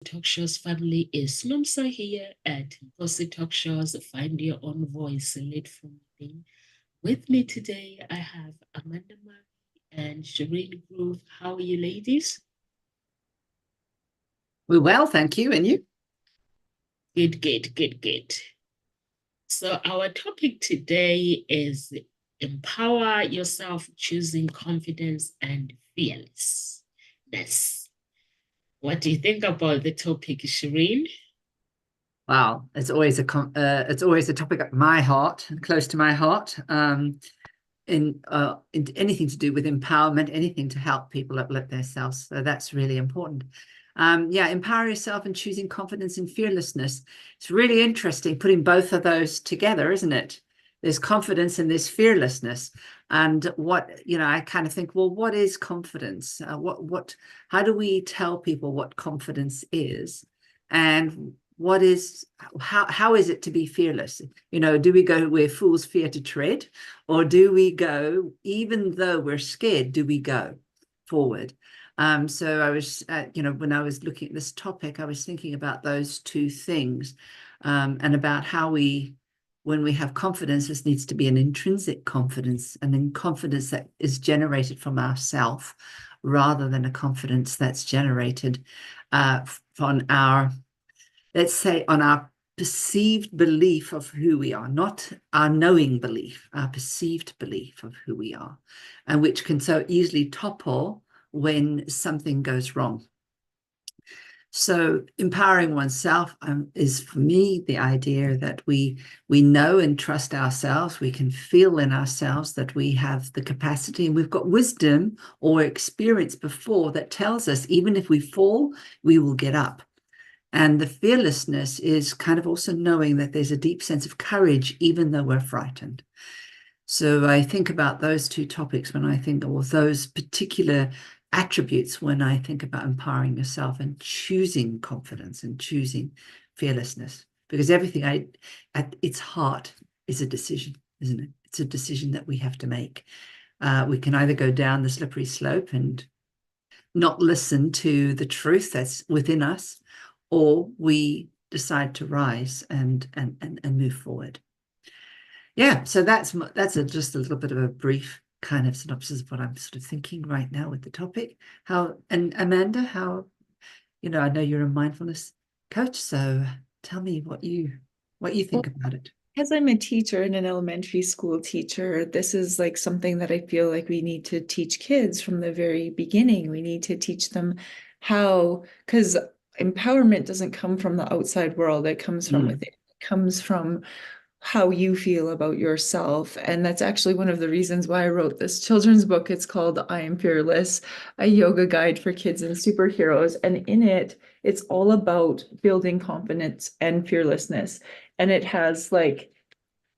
Talk Show's family is Nomsa here at Gossip Talk Show's Find Your Own Voice Lead from Within. With me today, I have Amanda Murray and Shireen Groove. How are you, ladies? We're well, thank you. And you? Good, good, good, good. So, our topic today is empower yourself, choosing confidence and fearlessness. What do you think about the topic, Shireen? Wow, it's always a topic at my heart, close to my heart. In anything to do with empowerment, anything to help people uplift themselves. So that's really important. Yeah, empower yourself and choosing confidence and fearlessness. It's really interesting putting both of those together, isn't it? There's confidence and there's fearlessness. And I kind of think, well, what is confidence? How do we tell people what confidence is? And how is it to be fearless? Do we go where fools fear to tread? Or do we go, even though we're scared, do we go forward? So I was, when I was looking at this topic, I was thinking about those two things and about how when we have confidence, this needs to be an intrinsic confidence, and then confidence that is generated from ourself rather than a confidence that's generated from let's say, on our perceived belief of who we are, not our knowing belief, our perceived belief of who we are, and which can so easily topple when something goes wrong. So empowering oneself is, for me, the idea that we know and trust ourselves. We can feel in ourselves that we have the capacity, and we've got wisdom or experience before that tells us even if we fall, we will get up. And the fearlessness is kind of also knowing that there's a deep sense of courage, even though we're frightened. So I think about those two topics when I think of those particular attributes when I think about empowering yourself and choosing confidence and choosing fearlessness. Because everything at its heart is a decision, isn't it? It's a decision that we have to make. We can either go down the slippery slope and not listen to the truth that's within us, or we decide to rise and move forward. Yeah, so that's just a little bit of a brief kind of synopsis of what I'm sort of thinking right now with the topic. And Amanda, I know you're a mindfulness coach, so tell me what you Well, think about it. because I'm a teacher and an elementary school teacher, this is like something that I feel like we need to teach kids from the very beginning. We need to teach them how, because empowerment doesn't come from the outside world, it comes from within. It comes from how you feel about yourself. And that's actually one of the reasons why I wrote this children's book. It's called I Am Fearless, a yoga guide for kids and superheroes. And in it, it's all about building confidence and fearlessness. And it has like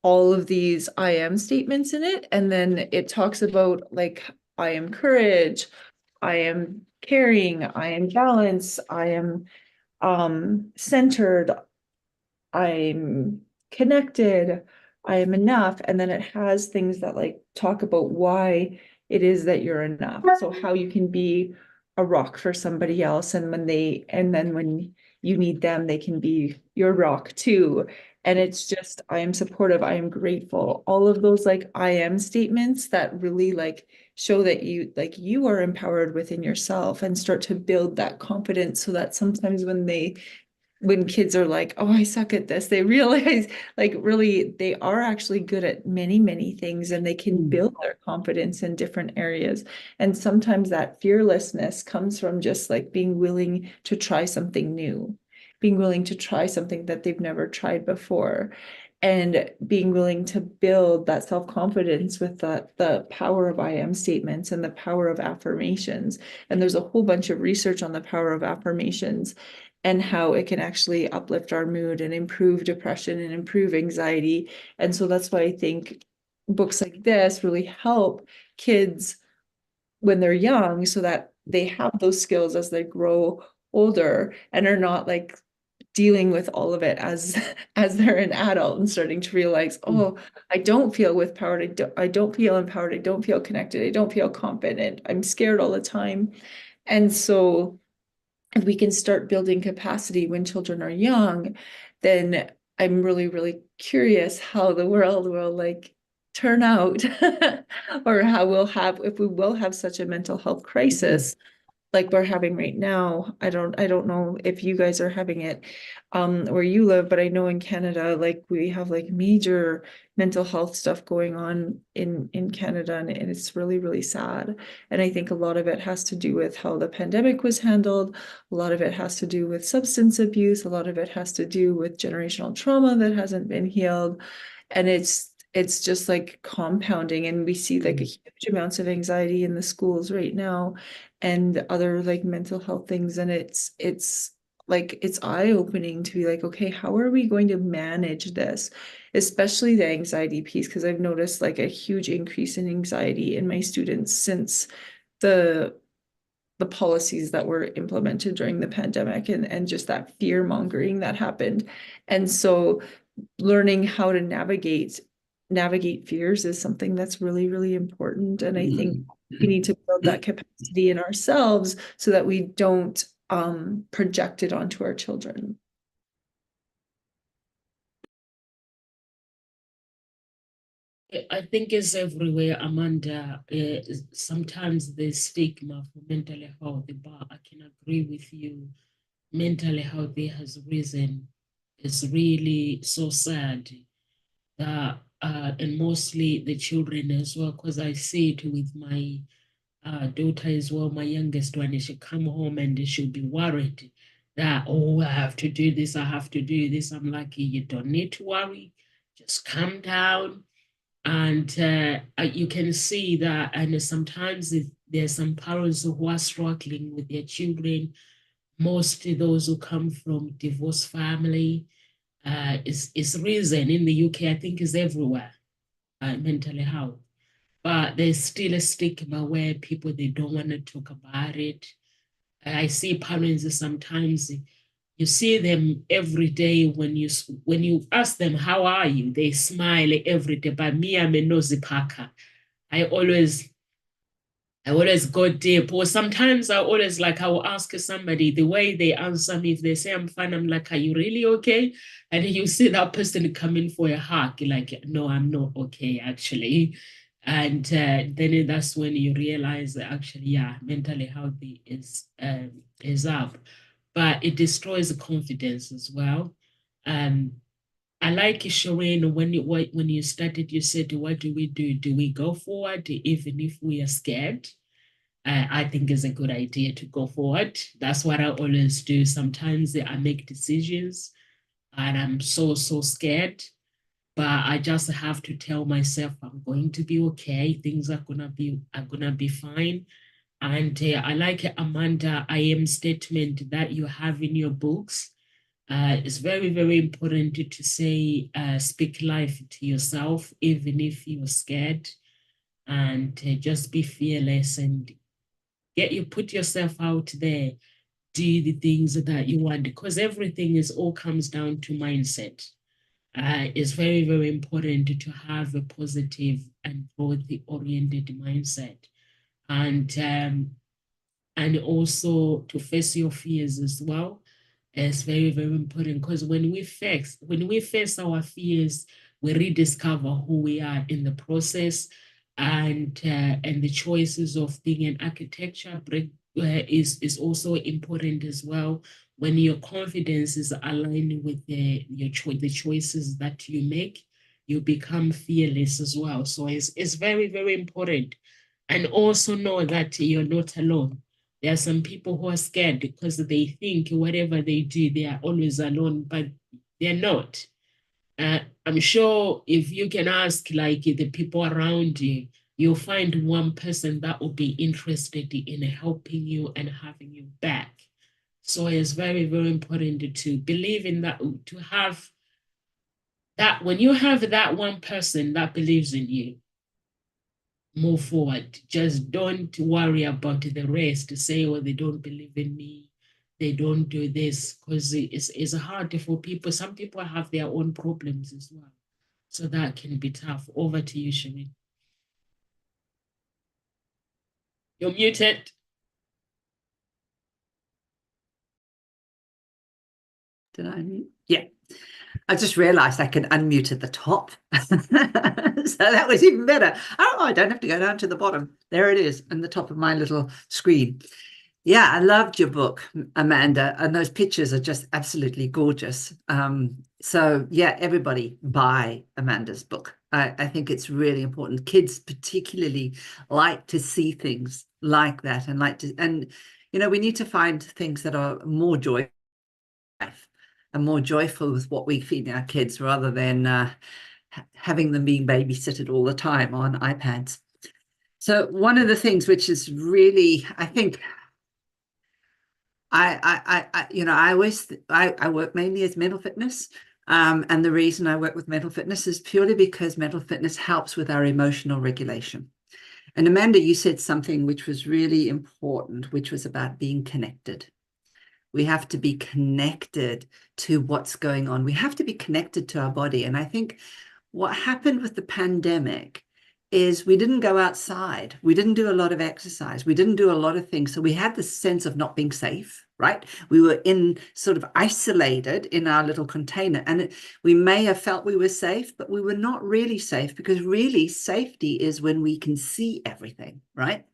all of these I am statements in it. And then it talks about like, I am courage, I am caring, I am balance, I am centered, I'm connected, I am enough. And then it has things that like talk about why it is that you're enough. So how you can be a rock for somebody else. And then when you need them, they can be your rock too. And it's just, I am supportive, I am grateful. All of those like I am statements that really like show that you are empowered within yourself and start to build that confidence so that sometimes when kids are like, oh, I suck at this, they realize like really they are actually good at many, many things and they can build their confidence in different areas. And sometimes that fearlessness comes from just like being willing to try something new, being willing to try something that they've never tried before. And being willing to build that self-confidence with the power of I am statements and the power of affirmations. And there's a whole bunch of research on the power of affirmations and how it can actually uplift our mood and improve depression and improve anxiety. And so that's why I think books like this really help kids when they're young so that they have those skills as they grow older and are not like dealing with all of it as as they're an adult and starting to realize, oh, I don't feel with power, I don't feel empowered, I don't feel connected, I don't feel confident, I'm scared all the time. And so if we can start building capacity when children are young, then I'm really, really curious how the world will like turn out or how we'll have, if we will have such a mental health crisis like we're having right now. I don't know if you guys are having it where you live, but I know in Canada, like we have like major mental health stuff going on in Canada, and it's really, really sad. And I think a lot of it has to do with how the pandemic was handled. A lot of it has to do with substance abuse. A lot of it has to do with generational trauma that hasn't been healed. And it's just like compounding, and we see like a huge amounts of anxiety in the schools right now and other like mental health things. And it's like it's eye-opening to be like, okay, how are we going to manage this, especially the anxiety piece? Because I've noticed like a huge increase in anxiety in my students since the the policies that were implemented during the pandemic, and just that fear mongering that happened. And so learning how to navigate fears is something that's really, really important. And I think we need to build that capacity in ourselves so that we don't project it onto our children. I think it's everywhere, Amanda. Sometimes the stigma for mental health, but I can agree with you. Mental health has risen. It's really so sad that, and mostly the children as well, because I see it with my daughter as well, my youngest one. She come home and she'll be worried that, oh, I have to do this, I have to do this. I'm like, you don't need to worry. Just calm down. And you can see that, and sometimes there's some parents who are struggling with their children, mostly those who come from divorced family. It's reason in the UK, I think is everywhere, mental health. But there's still a stigma where people, they don't want to talk about it. I see parents sometimes, you see them every day. When you ask them how are you, they smile every day. But me, I'm a nosy packer. I always I always go deep. Or sometimes I always like, I will ask somebody the way they answer me. If they say I'm fine, I'm like, are you really okay? And you see that person coming for a hug, like, no, I'm not okay, actually. And then that's when you realize that actually, yeah, mentally healthy is up, but it destroys the confidence as well. Um, I like it, Shireen, when you started, you said, what do we do? Do we go forward even if we are scared? I think is a good idea to go forward. That's what I always do. Sometimes I make decisions and I'm so, so scared, but I just have to tell myself I'm going to be okay. Things are gonna be fine. And I like Amanda I am statement that you have in your books. It's very, very important to say, speak life to yourself, even if you're scared, and just be fearless and put yourself out there, do the things that you want, because everything is all comes down to mindset. It's very, very important to have a positive and growth oriented mindset, and also to face your fears as well. It's very, very important, because when we face our fears, we rediscover who we are in the process, and the choices of being an architecture is also important as well. When your confidence is aligned with the choices that you make, you become fearless as well. So it's very, very important, and also know that you're not alone. There are some people who are scared because they think whatever they do, they are always alone, but they're not. I'm sure if you can ask like the people around you, you'll find one person that will be interested in helping you and having you back. So it's very, very important to believe in that, to have that. When you have that one person that believes in you, move forward. Just don't worry about the rest to say, oh, they don't believe in me. They don't do this, because it's hard for people. Some people have their own problems as well. So that can be tough. Over to you, Shami. You're muted. Did I? Yeah. I just realized I can unmute at the top. So that was even better. Oh, I don't have to go down to the bottom. There it is on the top of my little screen. Yeah, I loved your book, Amanda, and those pictures are just absolutely gorgeous. So yeah, everybody buy Amanda's book. I think it's really important. Kids particularly like to see things like that and we need to find things that are more joyful and more joyful with what we feed our kids rather than having them being babysitted all the time on iPads. So one of the things which is really, I think, I work mainly as mental fitness. And the reason I work with mental fitness is purely because mental fitness helps with our emotional regulation. And Amanda, you said something which was really important, which was about being connected. We have to be connected to what's going on. We have to be connected to our body. And I think what happened with the pandemic is we didn't go outside. We didn't do a lot of exercise. We didn't do a lot of things. So we had this sense of not being safe, right? We were sort of isolated in our little container. And we may have felt we were safe, but we were not really safe, because really safety is when we can see everything, right?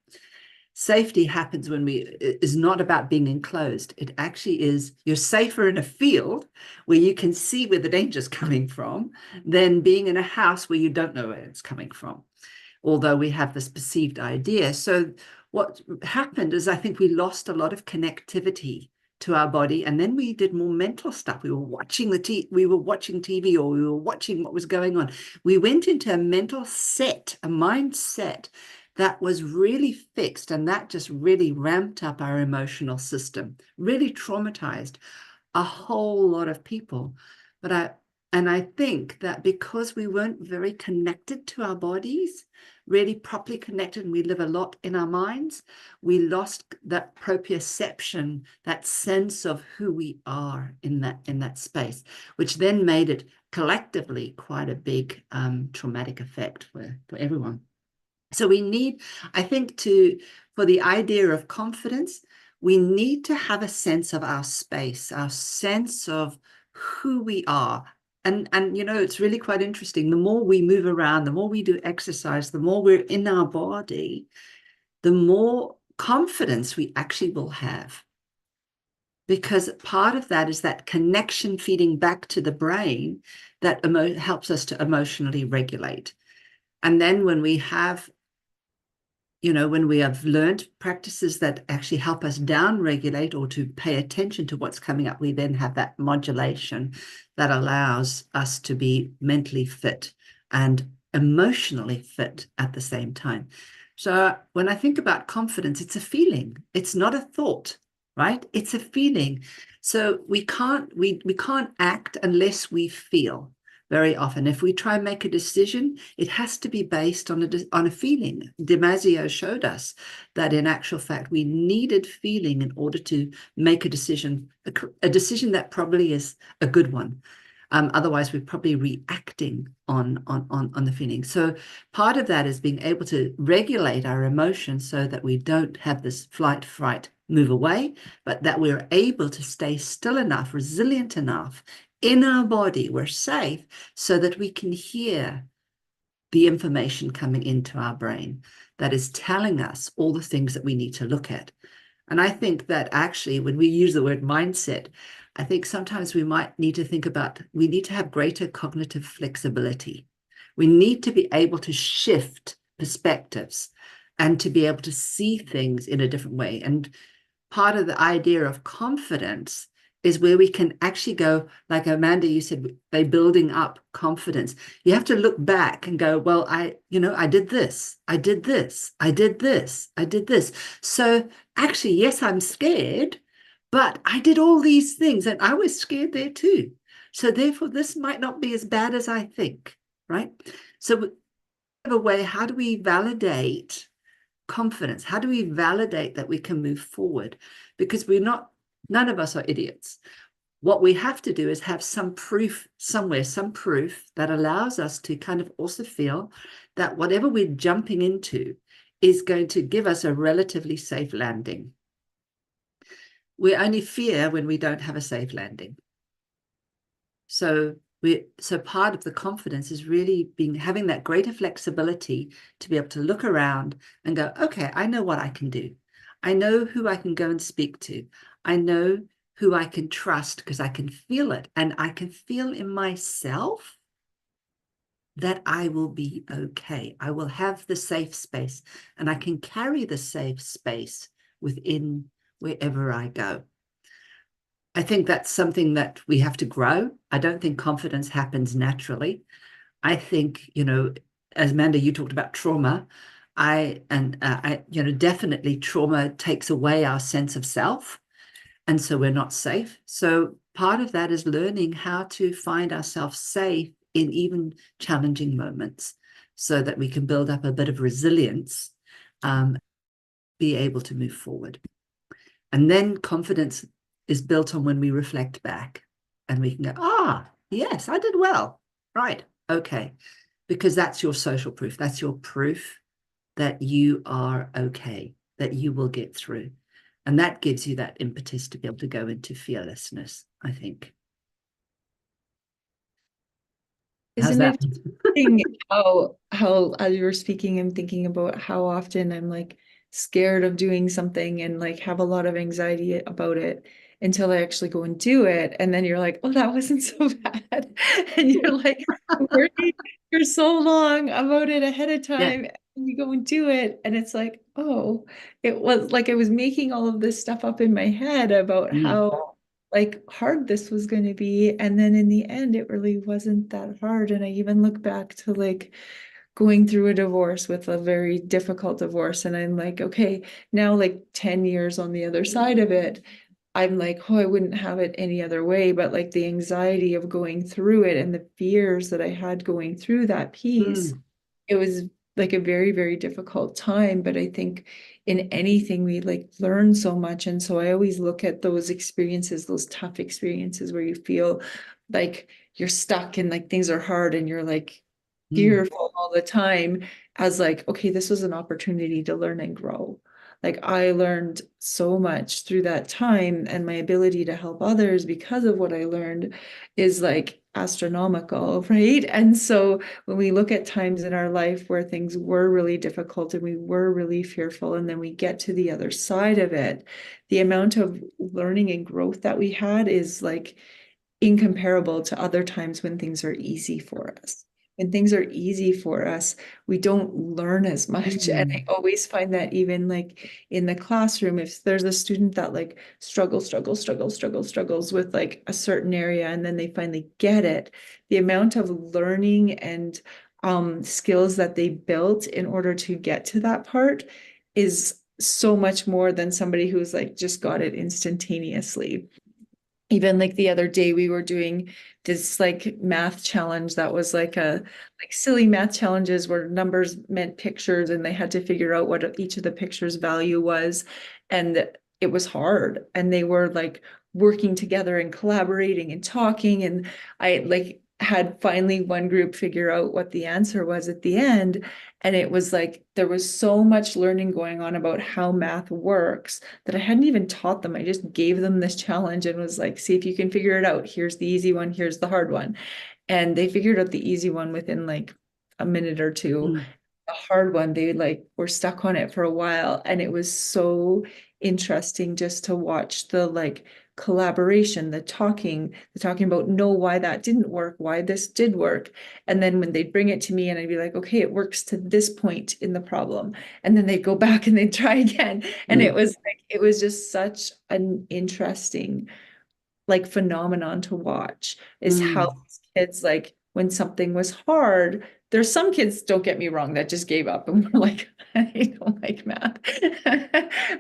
Safety happens when is not about being enclosed. It actually is, you're safer in a field where you can see where the danger's coming from than being in a house where you don't know where it's coming from, although we have this perceived idea. So what happened is I think we lost a lot of connectivity to our body, and then we did more mental stuff. We were watching TV, or we were watching what was going on. We went into a mental set, a mindset that was really fixed, and that just really ramped up our emotional system, really traumatized a whole lot of people. I think that because we weren't very connected to our bodies, really properly connected, and we live a lot in our minds, we lost that proprioception, that sense of who we are in that space, which then made it collectively quite a big traumatic effect for everyone. So we need, I think, for the idea of confidence, we need to have a sense of our space, our sense of who we are. And it's really quite interesting. The more we move around, the more we do exercise, the more we're in our body, the more confidence we actually will have. Because part of that is that connection feeding back to the brain that helps us to emotionally regulate. And then when we have learned practices that actually help us down regulate or to pay attention to what's coming up, we then have that modulation that allows us to be mentally fit and emotionally fit at the same time. So when I think about confidence, it's a feeling. It's not a thought, right? It's a feeling. So we can't act unless we feel. Very often, if we try and make a decision, it has to be based on a feeling. Damasio showed us that in actual fact, we needed feeling in order to make a decision that probably is a good one. Otherwise, we're probably reacting on the feeling. So part of that is being able to regulate our emotions so that we don't have this flight, fright, move away, but that we're able to stay still enough, resilient enough in our body, we're safe, so that we can hear the information coming into our brain that is telling us all the things that we need to look at. And I think that actually, when we use the word mindset, I think sometimes we might need to think about, we need to have greater cognitive flexibility. We need to be able to shift perspectives and to be able to see things in a different way. And part of the idea of confidence is where we can actually go, like Amanda, you said, they're building up confidence. You have to look back and go, well, I did this, I did this, I did this, I did this. So actually, yes, I'm scared, but I did all these things and I was scared there too. So therefore, this might not be as bad as I think, right? So in a way, how do we validate confidence? How do we validate that we can move forward? Because none of us are idiots. What we have to do is have some proof somewhere, some proof that allows us to kind of also feel that whatever we're jumping into is going to give us a relatively safe landing. We only fear when we don't have a safe landing. So part of the confidence is really having that greater flexibility to be able to look around and go, okay, I know what I can do. I know who I can go and speak to. I know who I can trust because I can feel it. And I can feel in myself that I will be okay. I will have the safe space, and I can carry the safe space within wherever I go. I think that's something that we have to grow. I don't think confidence happens naturally. I think, as Amanda, you talked about trauma. Definitely trauma takes away our sense of self. And so we're not safe. So part of that is learning how to find ourselves safe in even challenging moments so that we can build up a bit of resilience, be able to move forward. And then confidence is built on when we reflect back and we can go, yes, I did well. Right. Okay. Because that's your social proof. That's your proof that you are okay, that you will get through. And that gives you that impetus to be able to go into fearlessness, I think. How's Isn't that? it interesting how as you were speaking, I'm thinking about how often I'm like scared of doing something and like have a lot of anxiety about it until I actually go and do it. And then you're like, oh, that wasn't so bad. And you're like worrying for so long about it ahead of Yeah. time. And you go and do it. And it's like, oh, it was like I was making all of this stuff up in my head about how like hard this was going to be, and then in the end it really wasn't that hard. And I even look back to like going through a divorce, with a very difficult divorce, and I'm like, okay, now like 10 years on the other side of it, I'm like, oh, I wouldn't have it any other way. But like the anxiety of going through it and the fears that I had going through that piece, it was like a very, very difficult time. But I think in anything we like learn so much. And so I always look at those experiences, those tough experiences where you feel like you're stuck and like things are hard and you're like fearful all the time, as like, okay, this was an opportunity to learn and grow. Like I learned so much through that time, and my ability to help others because of what I learned is like astronomical, right? And so when we look at times in our life where things were really difficult and we were really fearful, and then we get to the other side of it, the amount of learning and growth that we had is like incomparable to other times when things are easy for us. When things are easy for us, we don't learn as much. And I always find that even like in the classroom, if there's a student that like struggles with like a certain area, and then they finally get it, the amount of learning and skills that they built in order to get to that part is so much more than somebody who's like just got it instantaneously. Even like the other day we were doing this like math challenge that was like a like silly math challenges where numbers meant pictures and they had to figure out what each of the pictures value was. And it was hard, and they were like working together and collaborating and talking, and I like had finally one group figure out what the answer was at the end. And it was like there was so much learning going on about how math works that I hadn't even taught them. I just gave them this challenge and was like, see if you can figure it out. Here's the easy one, here's the hard one. And they figured out the easy one within like a minute or two. The hard one, they like were stuck on it for a while. And it was so interesting just to watch the like collaboration, the talking about no, why that didn't work, why this did work. And then when they'd bring it to me and I'd be like, okay, it works to this point in the problem. And then they'd go back and they'd try again. And it was like, it was just such an interesting like phenomenon to watch, is how kids like when something was hard. There's some kids, don't get me wrong, that just gave up and were like, I don't like math.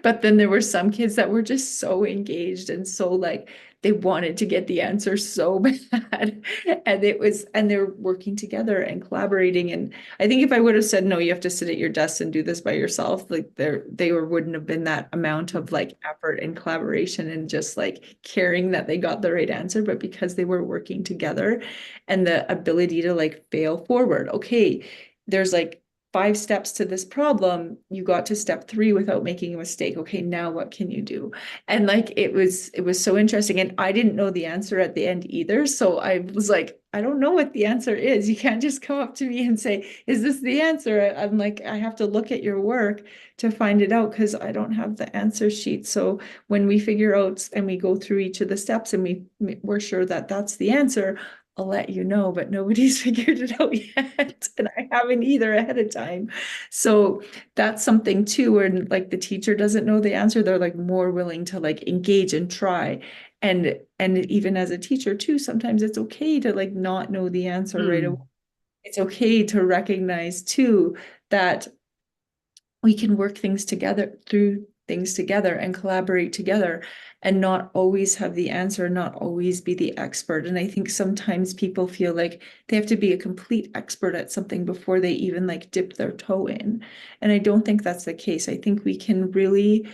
But then there were some kids that were just so engaged and so like they wanted to get the answer so bad. And it was, and they're working together and collaborating. And I think if I would have said, no, you have to sit at your desk and do this by yourself, like wouldn't have been that amount of like effort and collaboration and just like caring that they got the right answer. But because they were working together and the ability to like fail forward, okay, there's like 5 steps to this problem, you got to step 3 without making a mistake. Okay, now what can you do? And like it was so interesting. And I didn't know the answer at the end either. So I was like, I don't know what the answer is. You can't just come up to me and say, is this the answer? I'm like, I have to look at your work to find it out because I don't have the answer sheet. So when we figure out and we go through each of the steps and we're sure that that's the answer, I'll let you know, but nobody's figured it out yet. And I haven't either ahead of time. So that's something too, where like the teacher doesn't know the answer, they're like more willing to like engage and try. And even as a teacher too, sometimes it's okay to like not know the answer right away. It's okay to recognize too that we can work things together through things together and collaborate together and not always have the answer, not always be the expert. And I think sometimes people feel like they have to be a complete expert at something before they even like dip their toe in. And I don't think that's the case. I think we can really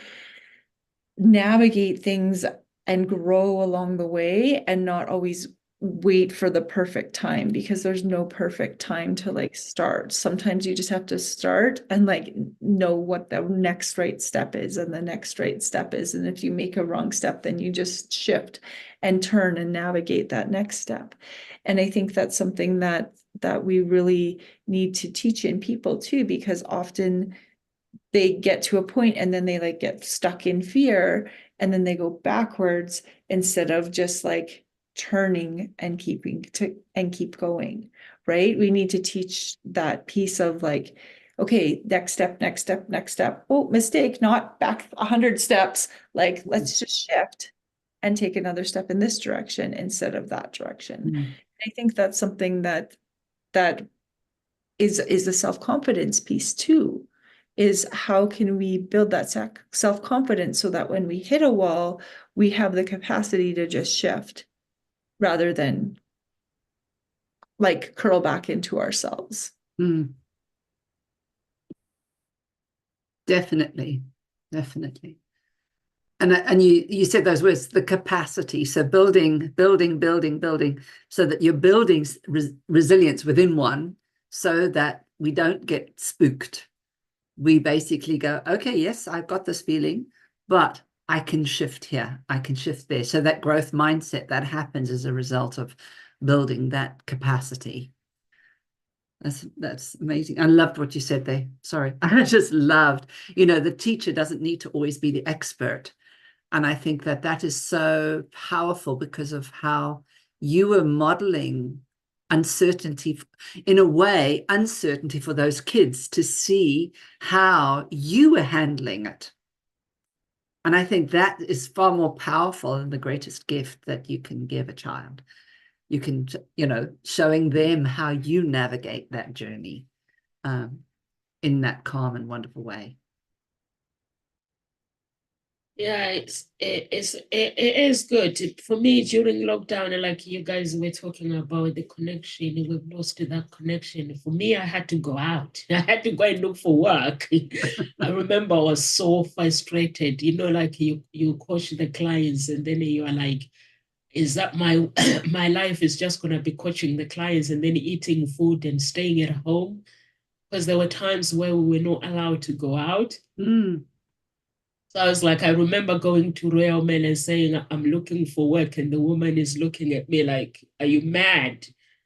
navigate things and grow along the way and not always wait for the perfect time, because there's no perfect time to like start. Sometimes you just have to start and like know what the next right step is and the next right step is. And if you make a wrong step, then you just shift and turn and navigate that next step. And I think that's something that we really need to teach in people too, because often they get to a point and then they like get stuck in fear and then they go backwards instead of just like turning and keep going, right? We need to teach that piece of like, okay, next step, next step, next step. Oh, mistake, not back 100 steps. Like, let's just shift and take another step in this direction instead of that direction. I think that's something that is the self-confidence piece too, is how can we build that self-confidence so that when we hit a wall, we have the capacity to just shift rather than like curl back into ourselves. Definitely, definitely. And you said those words, the capacity. So building, so that you're building resilience within one, so that we don't get spooked. We basically go, okay, yes, I've got this feeling, but I can shift here, I can shift there. So that growth mindset that happens as a result of building that capacity. That's amazing. I loved what you said there. Sorry, I just loved, the teacher doesn't need to always be the expert. And I think that is so powerful because of how you were modeling uncertainty, in a way, uncertainty for those kids to see how you were handling it. And I think that is far more powerful than the greatest gift that you can give a child. You can, showing them how you navigate that journey in that calm and wonderful way. Yeah, it is good for me during lockdown. And like you guys were talking about the connection, we've lost that connection. For me, I had to go out. I had to go and look for work. I remember I was so frustrated. Like you coach the clients, and then you are like, "Is that my my life is just gonna be coaching the clients and then eating food and staying at home?" Because there were times where we were not allowed to go out. So I was like, I remember going to Royal Mail and saying, I'm looking for work. And the woman is looking at me like, are you mad?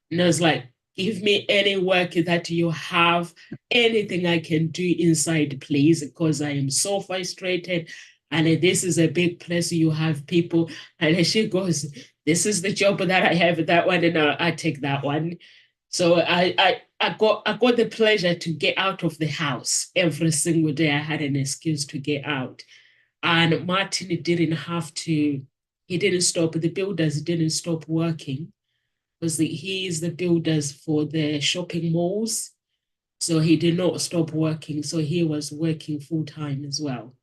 And I was like, give me any work that you have, anything I can do inside, please, because I am so frustrated. And this is a big place, you have people. And she goes, this is the job that I have, that one, and I take that one. So I got the pleasure to get out of the house every single day. I had an excuse to get out. And Martin didn't have to, he didn't stop, the builders didn't stop working because he is the builders for the shopping malls. So he did not stop working. So he was working full time as well.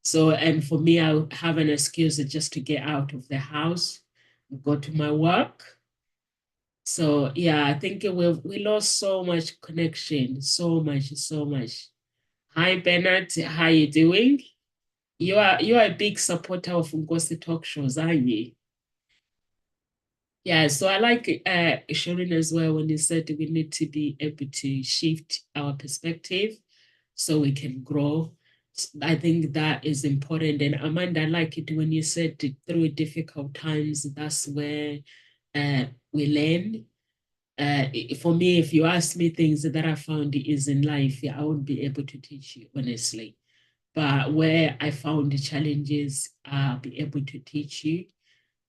So, and for me, I have an excuse just to get out of the house, go to my work. So yeah, I think we lost so much connection, so much, so much. Hi Bernard, how you doing? You are a big supporter of Ngozi talk shows, aren't you? Yeah, so I like Sharon as well when you said we need to be able to shift our perspective so we can grow. I think that is important. And Amanda, I like it when you said through difficult times, that's where we learn. For me, if you ask me things that I found is in life, I won't be able to teach you, honestly. But where I found the challenges, I'll be able to teach you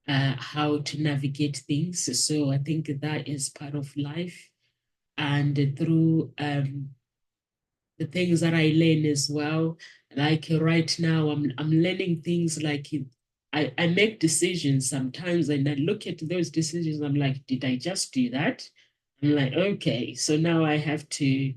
how to navigate things. So I think that is part of life. And through the things that I learn as well, like right now, I'm learning things like I make decisions sometimes and I look at those decisions, I'm like, did I just do that? I'm like, okay, so now I have to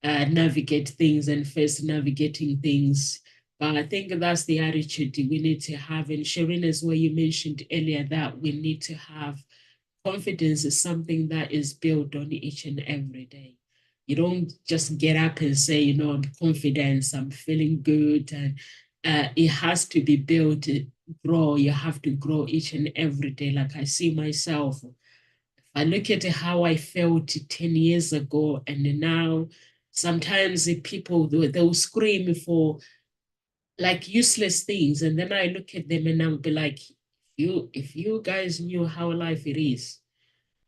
navigate things and first navigating things. But I think that's the attitude we need to have. And Shireen, as well, you mentioned earlier that we need to have confidence is something that is built on each and every day. You don't just get up and say, I'm confident, I'm feeling good. And it has to be built, grow. You have to grow each and every day. Like I see myself, I look at how I felt 10 years ago and now sometimes the people, they'll scream for like useless things. And then I look at them and I'll be like, if you guys knew how life it is,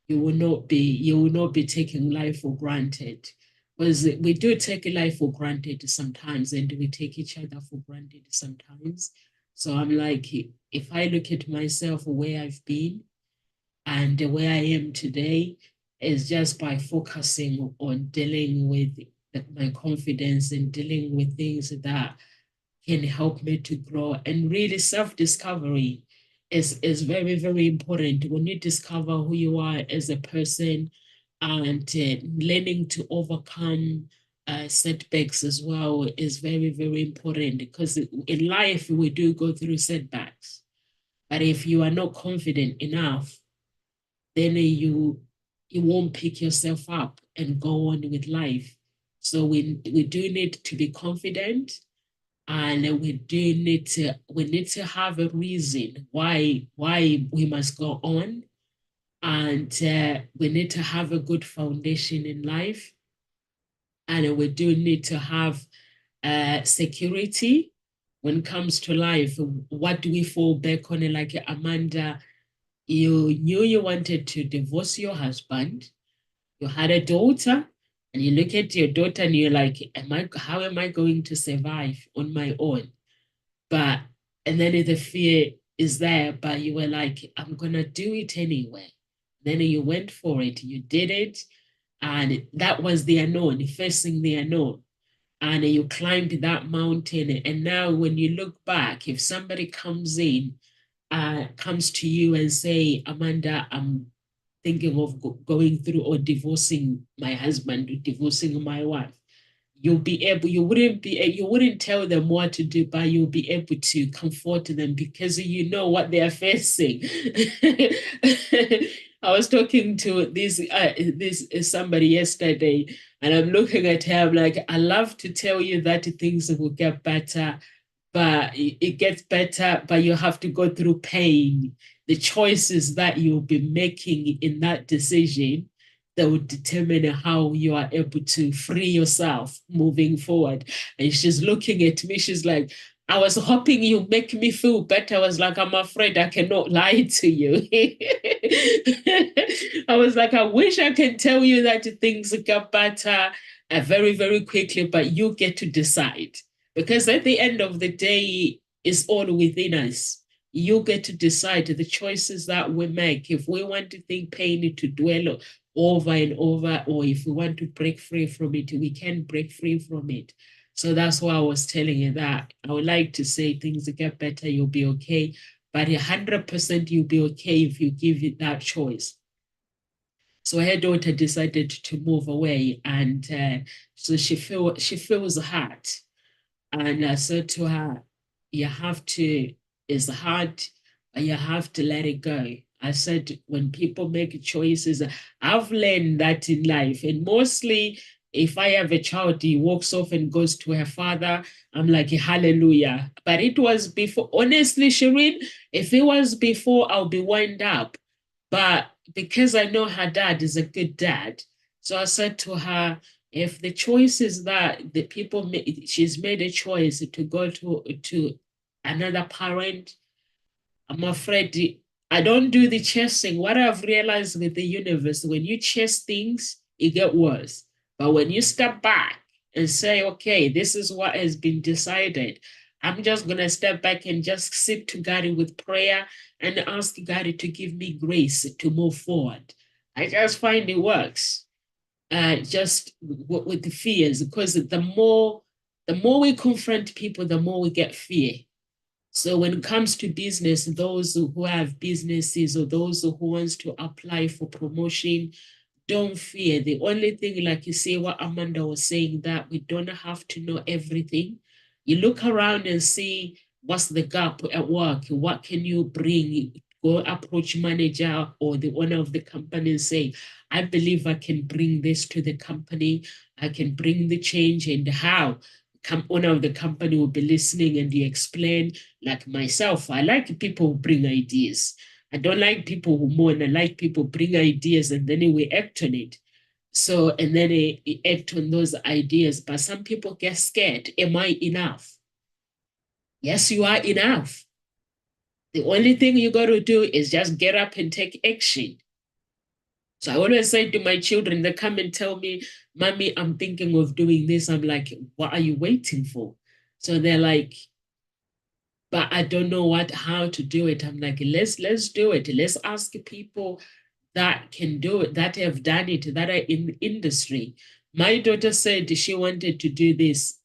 you will not be taking life for granted. Because we do take life for granted sometimes and we take each other for granted sometimes. So I'm like, if I look at myself where I've been, and where I am today is just by focusing on dealing with my confidence and dealing with things that can help me to grow. And really, self-discovery is very, very important. When you discover who you are as a person and learning to overcome setbacks as well is very, very important because in life we do go through setbacks. But if you are not confident enough, then you won't pick yourself up and go on with life. So we do need to be confident, and we need to have a reason why we must go on, and we need to have a good foundation in life, and we do need to have security when it comes to life. What do we fall back on? Like Amanda, you knew you wanted to divorce your husband, you had a daughter, and you look at your daughter and you're like, how am I going to survive on my own? But and then the fear is there, but you were like, I'm gonna do it anyway. Then you went for it, you did it, and that was the unknown, facing the unknown. And you climbed that mountain. And now when you look back, if somebody comes to you and say, Amanda, I'm thinking of going through or divorcing my husband or divorcing my wife, you wouldn't tell them what to do, but you'll be able to comfort them because you know what they are facing. I was talking to this somebody yesterday, and I'm looking at her. I'm like, I love to tell you that things will get better, but it gets better, but you have to go through pain. The choices that you'll be making in that decision that would determine how you are able to free yourself moving forward. And she's looking at me, she's like, I was hoping you make me feel better. I was like, I'm afraid I cannot lie to you. I was like, I wish I can tell you that things get better very, very quickly, but you get to decide. Because at the end of the day, it's all within us. You get to decide the choices that we make. If we want to think pain to dwell over and over, or if we want to break free from it, we can break free from it. So that's why I was telling you that. I would like to say things get better, you'll be okay. But 100% you'll be okay if you give it that choice. So her daughter decided to move away, and so she feels hurt. And I said to her, you have to, it's hard, but you have to let it go. I said, when people make choices, I've learned that in life. And mostly, if I have a child, he walks off and goes to her father, I'm like, hallelujah. But it was before, honestly, Shireen, if it was before, I'll be wound up. But because I know her dad is a good dad, so I said to her, if the choice is that the people she's made a choice to go to another parent, I'm afraid I don't do the chasing. What I've realized with the universe, when you chase things, it get worse. But when you step back and say, okay, this is what has been decided, I'm just gonna step back and just sit to God with prayer and ask God to give me grace to move forward. I just find it works. Just with the fears, because the more we confront people, the more we get fear. So when it comes to business, those who have businesses or those who wants to apply for promotion, don't fear. The only thing, like you see what Amanda was saying, that we don't have to know everything. You look around and see what's the gap at work. What can you bring? Go approach manager or the owner of the company and say, I believe I can bring this to the company. I can bring the change, and how owner of the company will be listening, and you explain. Like myself, I like people who bring ideas. I don't like people who moan. I like people bring ideas and then we act on it. So, and then we act on those ideas. But some people get scared. Am I enough? Yes, you are enough. The only thing you got to do is just get up and take action. So I always say to my children, they come and tell me, Mommy, I'm thinking of doing this. I'm like, what are you waiting for? So they're like, but I don't know how to do it. I'm like, let's do it. Let's ask people that can do it, that have done it, that are in the industry. My daughter said she wanted to do this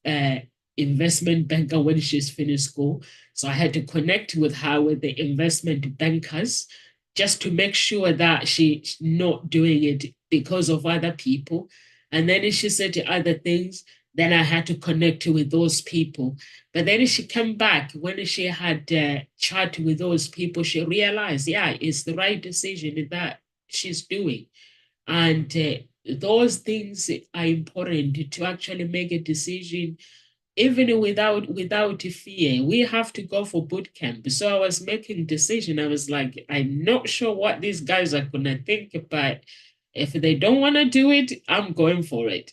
investment banker when she's finished school. So I had to connect with her with the investment bankers just to make sure that she's not doing it because of other people. And then she said other things. Then I had to connect with those people. But then she came back when she had chat with those people. She realized, yeah, it's the right decision that she's doing. And those things are important to actually make a decision, even without fear. We have to go for boot camp. So I was making decision. I was like, I'm not sure what these guys are gonna think, but if they don't want to do it, I'm going for it.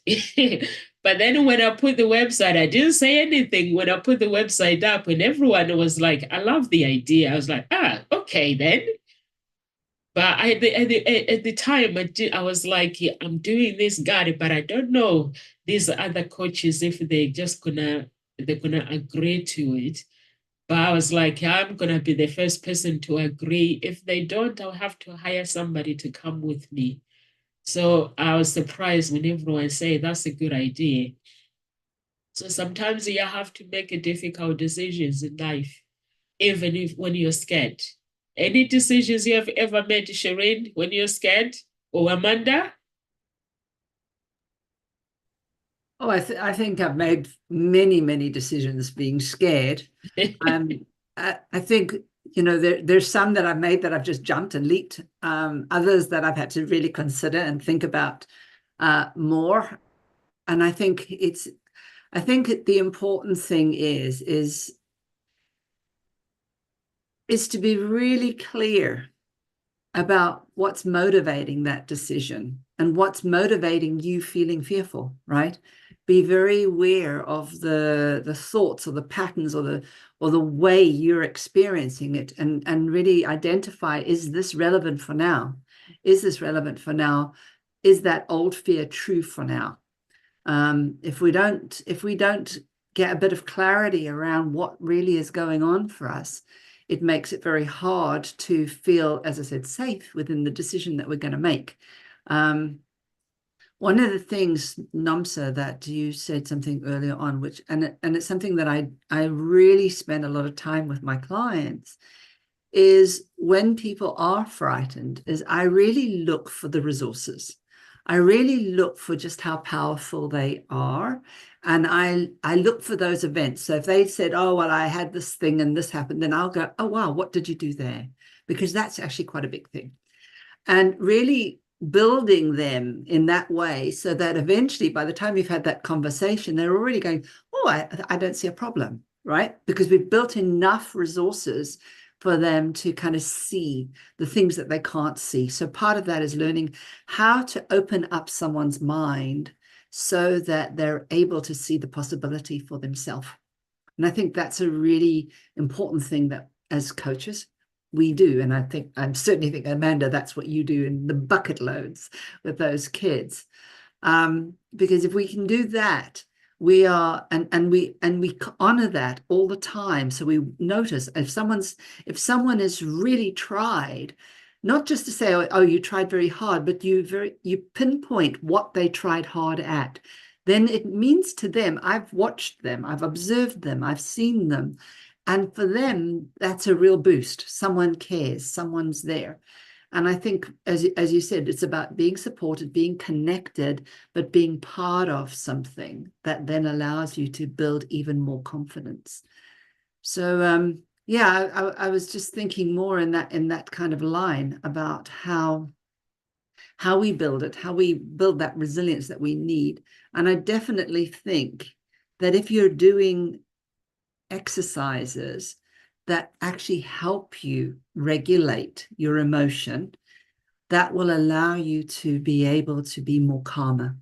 But then when I put the website, I didn't say anything when I put the website up, and everyone was like, I love the idea. I was like, okay then. But at the time, I was like, yeah, I'm doing this, God, but I don't know these other coaches if they're gonna agree to it. But I was like, I'm gonna be the first person to agree. If they don't, I'll have to hire somebody to come with me. So I was surprised when everyone say that's a good idea. So sometimes you have to make a difficult decisions in life, even if when you're scared. Any decisions you have ever made, Shireen, when you're scared? Or Amanda? Oh, I think I've made many decisions being scared. I think, there's some that I've made that I've just jumped and leaped. Others that I've had to really consider and think about more. And I think the important thing is to be really clear about what's motivating that decision and what's motivating you feeling fearful, right? Be very aware of the thoughts or the patterns or the way you're experiencing it, and really identify, is this relevant for now? Is this relevant for now? Is that old fear true for now? If we don't get a bit of clarity around what really is going on for us, it makes it very hard to feel, as I said, safe within the decision that we're going to make. One of the things, Namsa, that you said something earlier on, which and it's something that I really spend a lot of time with my clients, is when people are frightened, is I really look for the resources. I really look for just how powerful they are. And I look for those events. So if they said, oh, well, I had this thing and this happened, then I'll go, oh, wow, what did you do there? Because that's actually quite a big thing. And really building them in that way so that eventually, by the time you've had that conversation, they're already going, oh, I don't see a problem, right? Because we've built enough resources for them to kind of see the things that they can't see. So part of that is learning how to open up someone's mind so that they're able to see the possibility for themselves. And I think that's a really important thing that as coaches we do. And I certainly think, Amanda, that's what you do in the bucket loads with those kids. Because if we can do that, we are, and we honor that all the time. So we notice if someone has really tried, not just to say, oh, you tried very hard, but you pinpoint what they tried hard at, then it means to them, I've watched them, I've observed them, I've seen them. And for them, that's a real boost. Someone cares, someone's there. And I think, as you said, it's about being supported, being connected, but being part of something that then allows you to build even more confidence. So, yeah, I was just thinking more in that kind of line about how we build it, how we build that resilience that we need. And I definitely think that if you're doing exercises that actually help you regulate your emotion, that will allow you to be able to be more calmer.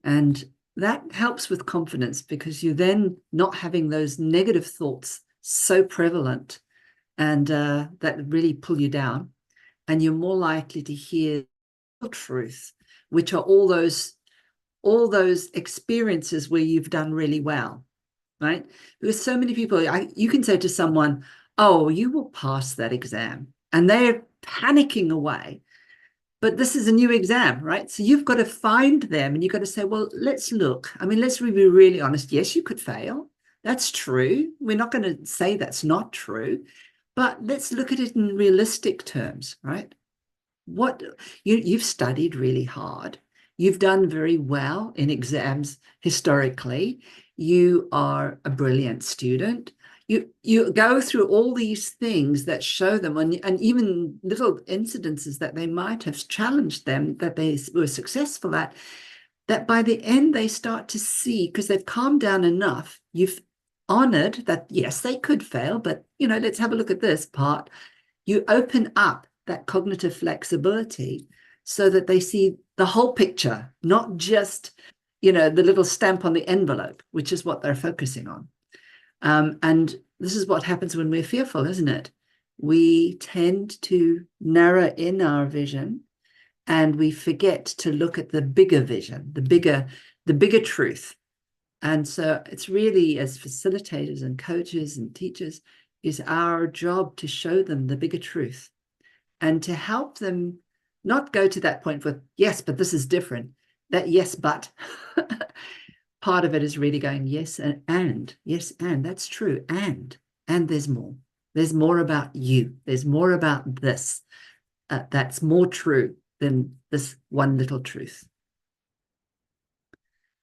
And that helps with confidence because you're then not having those negative thoughts so prevalent and that really pull you down. And you're more likely to hear truth, which are all those experiences where you've done really well, right? Because so many people, you can say to someone, oh, you will pass that exam, and they're panicking away. But this is a new exam, right? So you've got to find them and you've got to say, well, let's look. I mean, let's be really honest. Yes, you could fail. That's true. We're not going to say that's not true, but let's look at it in realistic terms, right? What you've studied really hard. You've done very well in exams historically. You are a brilliant student. You go through all these things that show them, and even little incidences that they might have challenged them, that they were successful at, that by the end they start to see, because they've calmed down enough, you've honored that, yes, they could fail, but, let's have a look at this part. You open up that cognitive flexibility so that they see the whole picture, not just, the little stamp on the envelope, which is what they're focusing on. And this is what happens when we're fearful, isn't it? We tend to narrow in our vision and we forget to look at the bigger vision, the bigger truth. And so it's really, as facilitators and coaches and teachers, is our job to show them the bigger truth and to help them not go to that point with, yes, but this is different. That yes, but part of it is really going, yes, and yes, and that's true. And there's more. There's more about you. There's more about this. That's more true than this one little truth.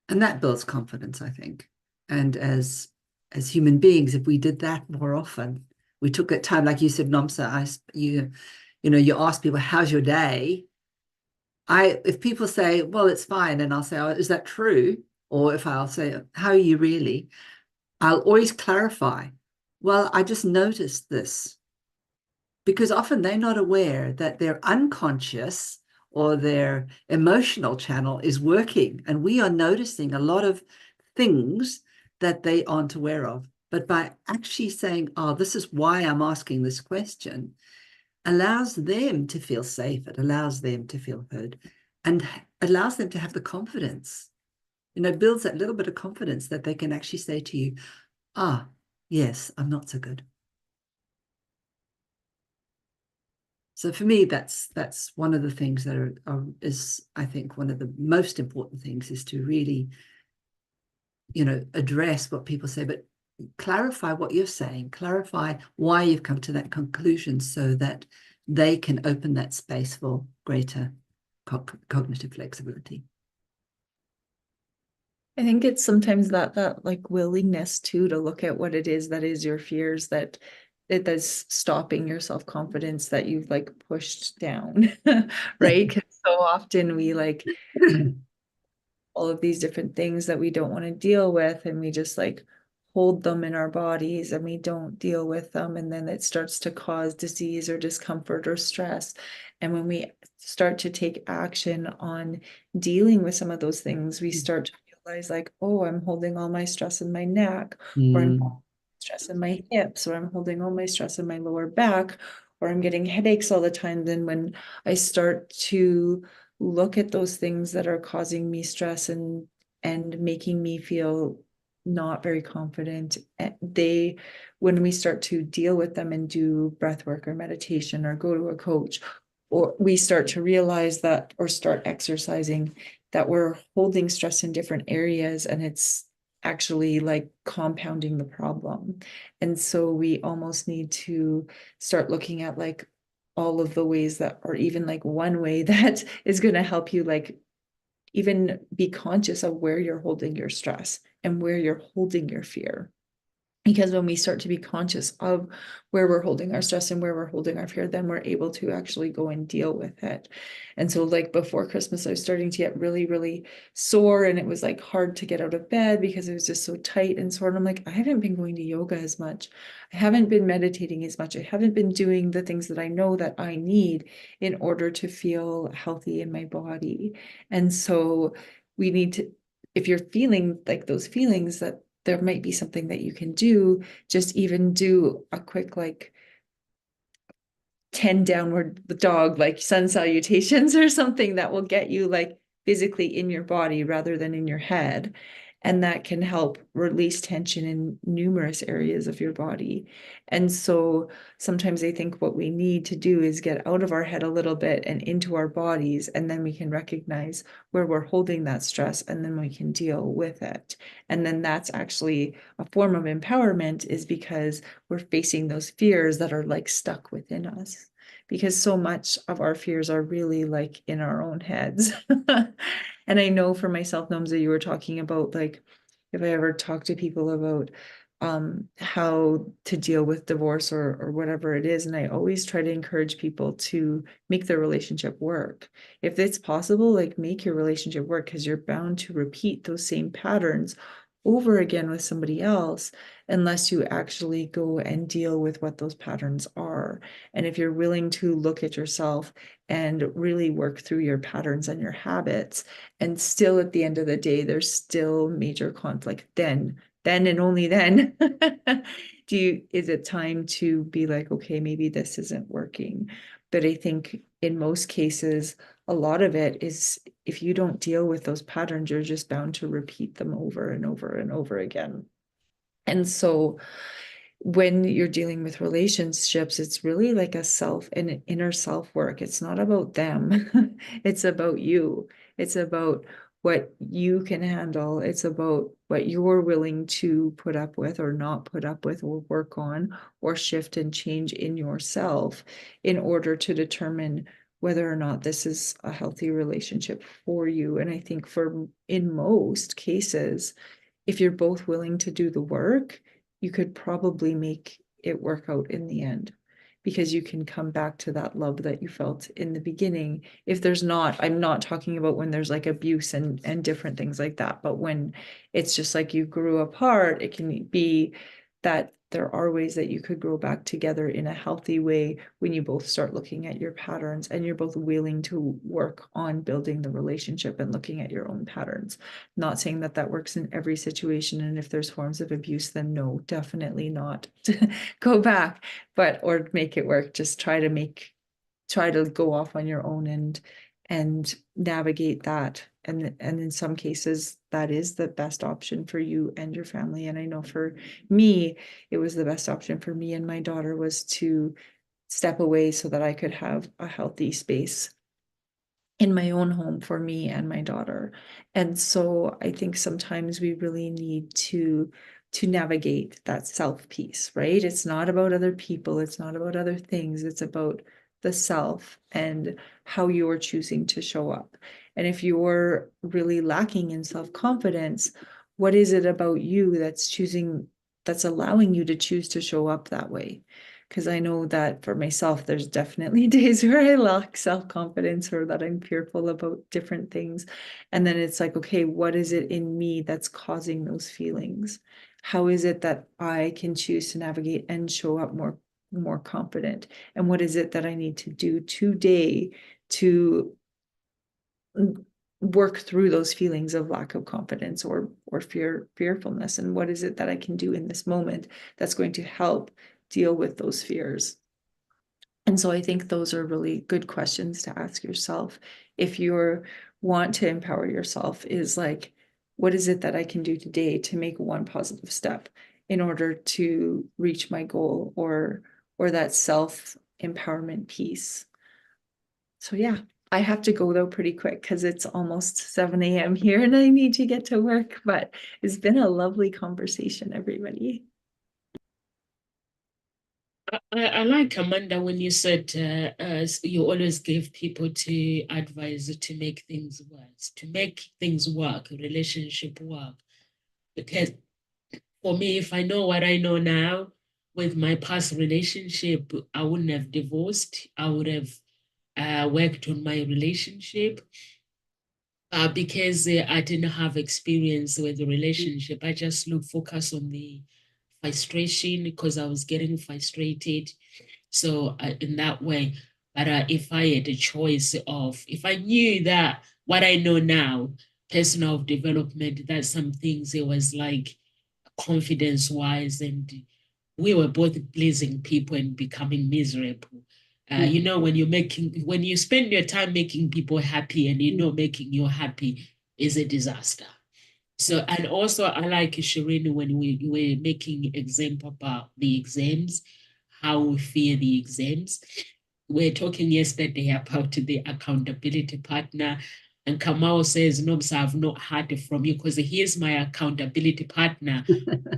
And that builds confidence, I think. And as human beings, if we did that more often, we took that time, like you said, Nomsa, you ask people, how's your day? If people say, well, it's fine, and I'll say, oh, is that true? Or if I'll say, how are you really? I'll always clarify, well, I just noticed this. Because often they're not aware that their unconscious or their emotional channel is working. And we are noticing a lot of things that they aren't aware of. But by actually saying, oh, this is why I'm asking this question, allows them to feel safe. It allows them to feel heard and allows them to have the confidence, builds that little bit of confidence that they can actually say to you, yes, I'm not so good. So for me, that's one of the things that is, I think, one of the most important things is to really, address what people say, but clarify what you're saying, clarify why you've come to that conclusion so that they can open that space for greater cognitive flexibility. I think it's sometimes that like willingness to look at what it is that is your fears that's stopping your self-confidence that you've like pushed down, right? Because so often we like all of these different things that we don't want to deal with, and we just like hold them in our bodies and we don't deal with them, and then it starts to cause disease or discomfort or stress. And when we start to take action on dealing with some of those things, we start to realize like, oh, I'm holding all my stress in my neck, or I'm stress in my hips, or I'm holding all my stress in my lower back, or I'm getting headaches all the time. Then when I start to look at those things that are causing me stress and making me feel not very confident, when we start to deal with them and do breath work or meditation or go to a coach, or we start to realize that, or start exercising, that we're holding stress in different areas, and it's actually like compounding the problem. And so we almost need to start looking at like all of the ways that, or even like one way that is going to help you like even be conscious of where you're holding your stress and where you're holding your fear. Because when we start to be conscious of where we're holding our stress and where we're holding our fear, then we're able to actually go and deal with it. And so like before Christmas, I was starting to get really, really sore, and it was like hard to get out of bed because it was just so tight and sore. And I'm like, I haven't been going to yoga as much. I haven't been meditating as much. I haven't been doing the things that I know that I need in order to feel healthy in my body. And so we need to, if you're feeling like those feelings, that there might be something that you can do, just even do a quick like 10 downward dog, like sun salutations or something that will get you like physically in your body rather than in your head. And that can help release tension in numerous areas of your body. And so sometimes I think what we need to do is get out of our head a little bit and into our bodies, and then we can recognize where we're holding that stress, and then we can deal with it. And then that's actually a form of empowerment, is because we're facing those fears that are like stuck within us. Because so much of our fears are really like in our own heads. And I know for myself, Nomza, you were talking about like, if I ever talk to people about how to deal with divorce or whatever it is, and I always try to encourage people to make their relationship work. If it's possible, like make your relationship work, because you're bound to repeat those same patterns over again with somebody else unless you actually go and deal with what those patterns are. And if you're willing to look at yourself and really work through your patterns and your habits, and still at the end of the day, there's still major conflict, then and only then is it time to be like, okay, maybe this isn't working. But I think in most cases, a lot of it is, if you don't deal with those patterns, you're just bound to repeat them over and over and over again. And so when you're dealing with relationships, it's really like an inner self work. It's not about them. It's about you. It's about what you can handle. It's about what you're willing to put up with or not put up with, or work on, or shift and change in yourself in order to determine whether or not this is a healthy relationship for you. And I think in most cases, if you're both willing to do the work, you could probably make it work out in the end, because you can come back to that love that you felt in the beginning. If there's not, I'm not talking about when there's like abuse and different things like that, but when it's just like you grew apart, it can be that there are ways that you could grow back together in a healthy way when you both start looking at your patterns and you're both willing to work on building the relationship and looking at your own patterns. Not saying that that works in every situation, and if there's forms of abuse, then no, definitely not. Go back, or make it work. Just try to go off on your own and navigate that. And in some cases, that is the best option for you and your family. And I know for me, it was the best option for me and my daughter, was to step away so that I could have a healthy space in my own home for me and my daughter. And so I think sometimes we really need to navigate that self piece, right? It's not about other people, it's not about other things, it's about the self and how you're choosing to show up. And if you're really lacking in self-confidence, what is it about you that's allowing you to choose to show up that way? Because I know that for myself, there's definitely days where I lack self-confidence, or that I'm fearful about different things. And then it's like, okay, what is it in me that's causing those feelings? How is it that I can choose to navigate and show up more confident? And what is it that I need to do today to work through those feelings of lack of confidence or fearfulness? And what is it that I can do in this moment that's going to help deal with those fears? And so I think those are really good questions to ask yourself if you want to empower yourself, is like, what is it that I can do today to make one positive step in order to reach my goal or that self-empowerment piece? So yeah, I have to go though pretty quick because it's almost 7 a.m. here and I need to get to work, but it's been a lovely conversation, everybody. I like, Amanda, when you said you always give people to advise to make things work, relationship work. Because for me, if I know what I know now with my past relationship, I wouldn't have divorced. I would have worked on my relationship because I didn't have experience with the relationship. I just focus on the frustration because I was getting frustrated. So in that way, but if I had a choice of, if I knew that what I know now, personal development, that some things it was like confidence wise, and we were both pleasing people and becoming miserable. You know, when you spend your time making people happy and you know making you happy is a disaster. So, and also I like Shireen when we were making example about the exams, how we fear the exams. We are talking yesterday about the accountability partner, and Kamau says, no, sir, I've not heard from you because he's my accountability partner.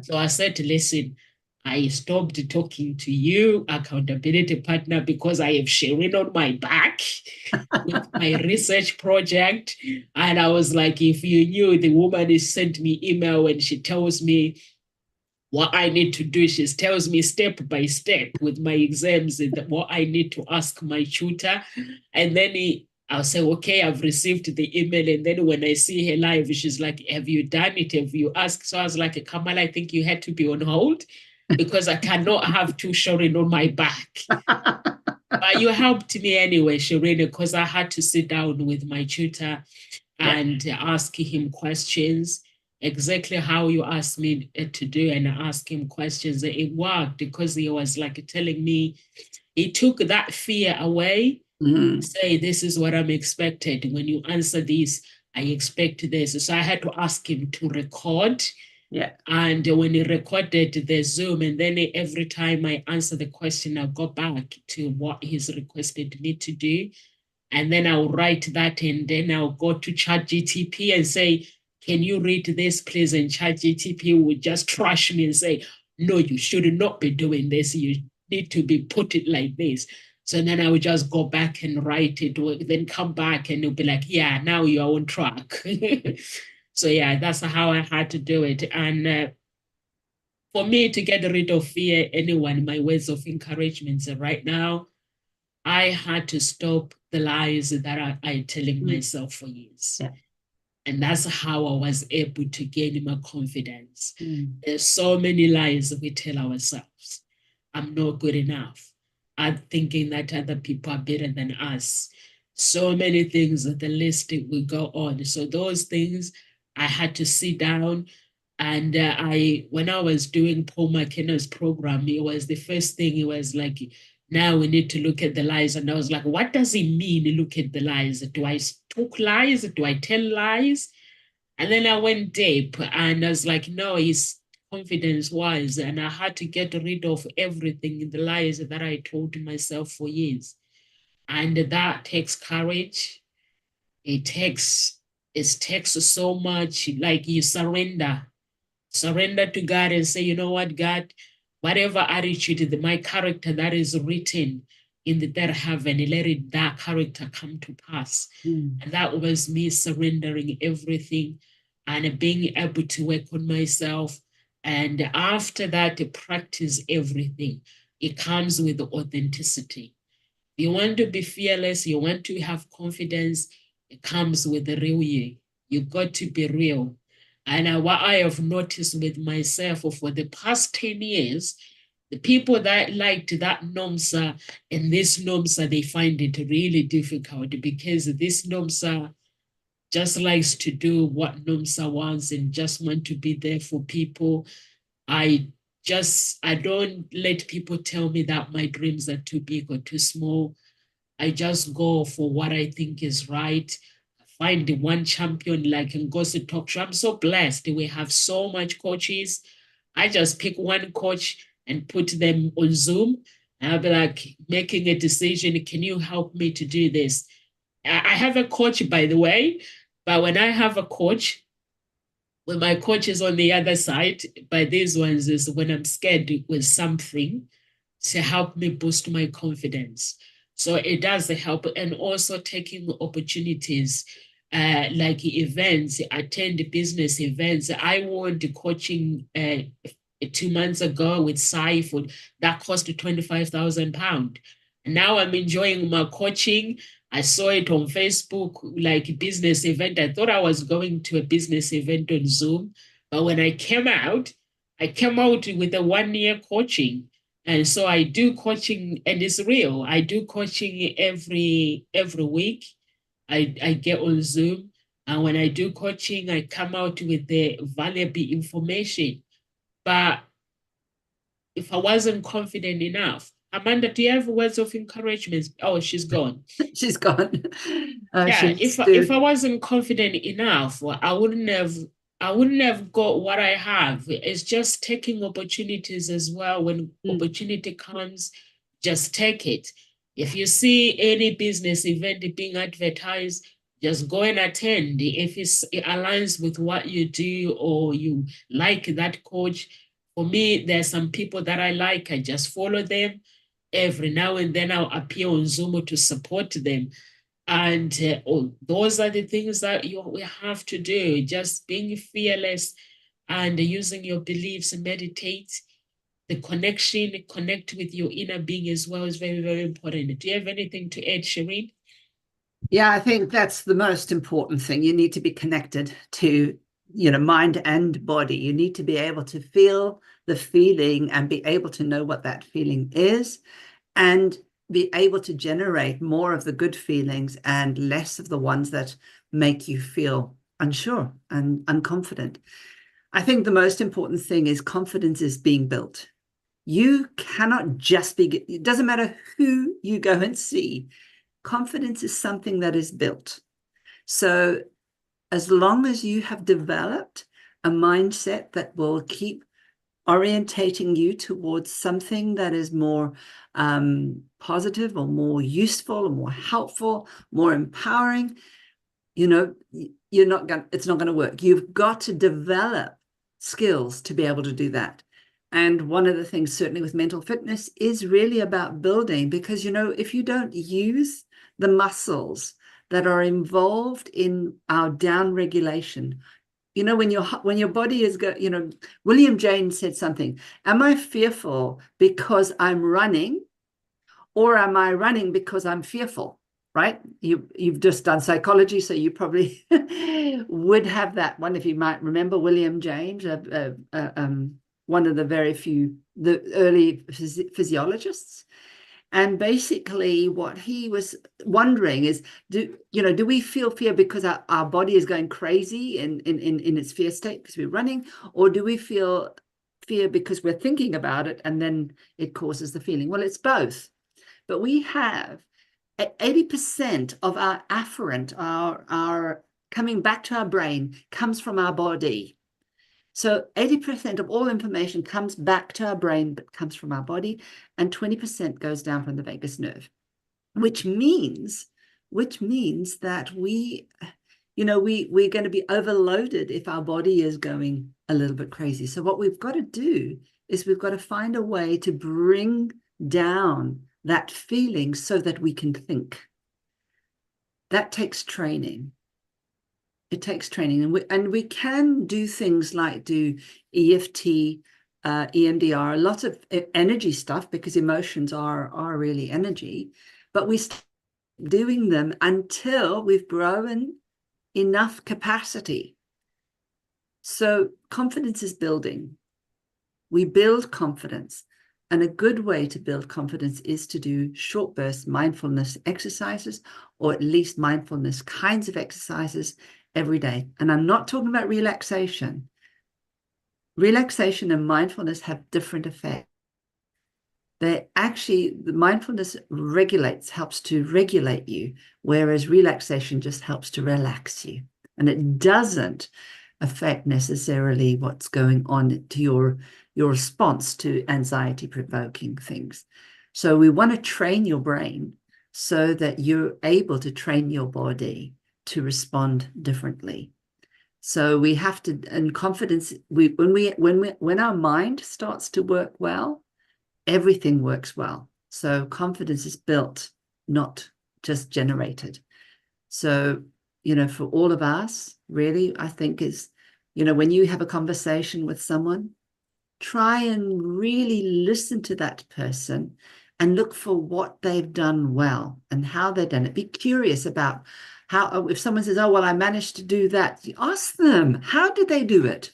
So I said, listen, I stopped talking to you, accountability partner, because I have Sharon on my back with my research project. And I was like, if you knew the woman is sent me email and she tells me what I need to do, she tells me step by step with my exams and what I need to ask my tutor. And then I'll say, okay, I've received the email. And then when I see her live, she's like, have you done it? Have you asked? So I was like, Kamal, I think you had to be on hold because I cannot have two Shireen on my back. But you helped me anyway, Shireen, because I had to sit down with my tutor and ask him questions, exactly how you asked me to do, and ask him questions. It worked because he was like telling me, he took that fear away. Say, this is what I'm expected. When you answer this, I expect this. So I had to ask him to record. Yeah. And when he recorded the Zoom, and then every time I answer the question, I'll go back to what he's requested me to do. And then I'll write that, and then I'll go to ChatGTP and say, can you read this, please? And ChatGTP would just trash me and say, no, you should not be doing this. You need to be put it like this. So then I would just go back and write it, then come back and it'll be like, yeah, now you're on track. So yeah, that's how I had to do it. And for me to get rid of fear, anyone, my words of encouragement right now, I had to stop the lies that I telling myself for years. Yeah. And that's how I was able to gain my confidence. There's so many lies we tell ourselves. I'm not good enough. I'm thinking that other people are better than us. So many things, the list will go on. So those things, I had to sit down. And when I was doing Paul McKenna's program, it was the first thing. It was like, now we need to look at the lies. And I was like, what does it mean, look at the lies? Do I talk lies? Do I tell lies? And then I went deep and I was like, no, it's confidence wise. And I had to get rid of everything in the lies that I told myself for years. And that takes courage. It takes so much, like you surrender to God and say, you know what, God, whatever attitude, my character that is written in the third heaven, let that character come to pass. And that was me surrendering everything and being able to work on myself. And after that, to practice everything. It comes with authenticity. You want to be fearless, you want to have confidence, it comes with the real you. You got to be real. And what I have noticed with myself for the past 10 years, the people that liked that NOMSA and this NOMSA, they find it really difficult because this NOMSA just likes to do what NOMSA wants and just want to be there for people. I don't let people tell me that my dreams are too big or too small. I just go for what I think is right. Find the one champion like in Gossip Talk Show. I'm so blessed. We have so much coaches. I just pick one coach and put them on Zoom. And I'll be like making a decision. Can you help me to do this? I have a coach, by the way, but when I have a coach, when my coach is on the other side, by these ones is when I'm scared with something to help me boost my confidence. So it does help. And also taking opportunities like events, attend business events. I won the coaching 2 months ago with Saifud that cost £25,000. And now I'm enjoying my coaching. I saw it on Facebook, like business event. I thought I was going to a business event on Zoom. But when I came out with a 1 year coaching. And so I do coaching, and it's real. I do coaching every week. I get on Zoom. And when I do coaching, I come out with the valuable information. But if I wasn't confident enough, Amanda, do you have words of encouragement? Oh, she's gone. She's gone. Yeah, She's if I wasn't confident enough, well, I wouldn't have got what I have. It's just taking opportunities as well. When opportunity comes, just take it. If you see any business event being advertised, just go and attend. If it aligns with what you do or you like that coach. For me, there's some people that I like. I just follow them. Every now and then I'll appear on Zoom to support them. And those are the things that we have to do. Just being fearless and using your beliefs and meditate. The connection, connect with your inner being as well is very, very important. Do you have anything to add, Shireen? Yeah, I think that's the most important thing. You need to be connected to, mind and body. You need to be able to feel the feeling and be able to know what that feeling is and be able to generate more of the good feelings and less of the ones that make you feel unsure and unconfident. I think the most important thing is confidence is being built. You cannot just be, it doesn't matter who you go and see. Confidence is something that is built. So as long as you have developed a mindset that will keep orientating you towards something that is more positive or more useful or more helpful, more empowering, it's not going to work. You've got to develop skills to be able to do that. And one of the things, certainly with mental fitness, is really about building, because, if you don't use the muscles that are involved in our down regulation, when your body is William James said something, am I fearful because I'm running, or am I running because I'm fearful? Right? You've just done psychology, so you probably would have that one, if you might remember William James, one of the the early physiologists. And basically what he was wondering is, do we feel fear because our body is going crazy in its fear state because we're running, or do we feel fear because we're thinking about it and then it causes the feeling? Well, it's both. But we have 80% of our afferent, our coming back to our brain, comes from our body. So 80% of all information comes back to our brain, but comes from our body, and 20% goes down from the vagus nerve, which means that we're going to be overloaded if our body is going a little bit crazy. So what we've got to do is we've got to find a way to bring down that feeling so that we can think. That takes training. It takes training, and we can do things like do EFT, EMDR, a lot of energy stuff, because emotions are really energy, but we start doing them until we've grown enough capacity So confidence is building. We build confidence. And a good way to build confidence is to do short burst mindfulness exercises, or at least mindfulness kinds of exercises every day. And I'm not talking about relaxation. Relaxation and mindfulness have different effects. The mindfulness helps to regulate you, whereas relaxation just helps to relax you. And it doesn't affect necessarily what's going on to your response to anxiety provoking things. So we want to train your brain so that you're able to train your body to respond differently. So we have to, and confidence, when our mind starts to work well, everything works well. So confidence is built, not just generated. So, for all of us, really, I think is, when you have a conversation with someone, try and really listen to that person and look for what they've done well and how they've done it. Be curious about how, if someone says, oh, well, I managed to do that, ask them, how did they do it?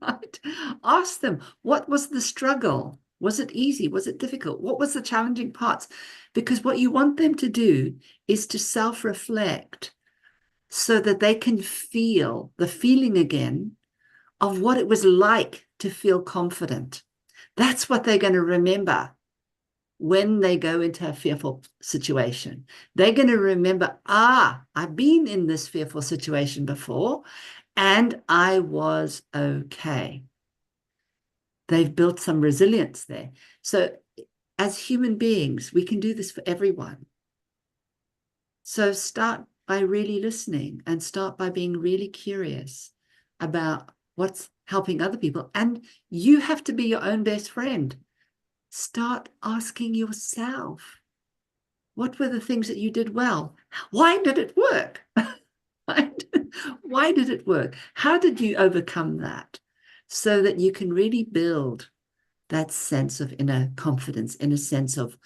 Right? Ask them, what was the struggle? Was it easy? Was it difficult? What was the challenging parts? Because what you want them to do is to self-reflect so that they can feel the feeling again of what it was like to feel confident. That's what they're going to remember when they go into a fearful situation. They're going to remember, I've been in this fearful situation before and I was okay. They've built some resilience there. So as human beings, we can do this for everyone. So start by really listening and start by being really curious about what's helping other people. And you have to be your own best friend. Start asking yourself, what were the things that you did well? Why did it work? Why did it work? How did you overcome that? So that you can really build that sense of inner confidence, in a sense of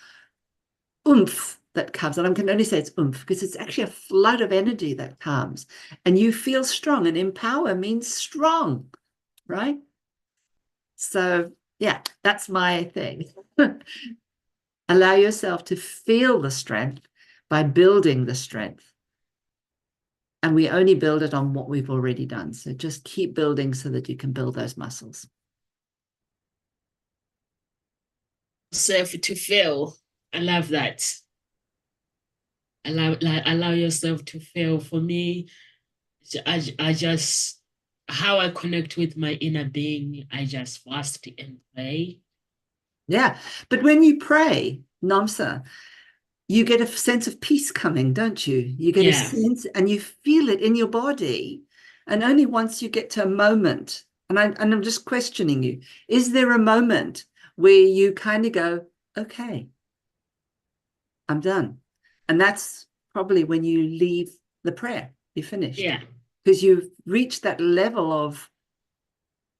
oomph that comes. And I can only say it's oomph because it's actually a flood of energy that comes and you feel strong, and empower means strong, right? So yeah, that's my thing. Allow yourself to feel the strength by building the strength. And we only build it on what we've already done. So just keep building so that you can build those muscles. Self to feel. I love that. Allow yourself to feel. For me, I just, how I connect with my inner being, I just fast and pray. Yeah. But when you pray, Namsa, you get a sense of peace coming, don't you? You get a Yeah. sense and you feel it in your body. And only once you get to a moment, and I'm just questioning you, is there a moment where you kind of go, okay, I'm done? And that's probably when you leave the prayer, you're finished. Yeah. Because you've reached that level of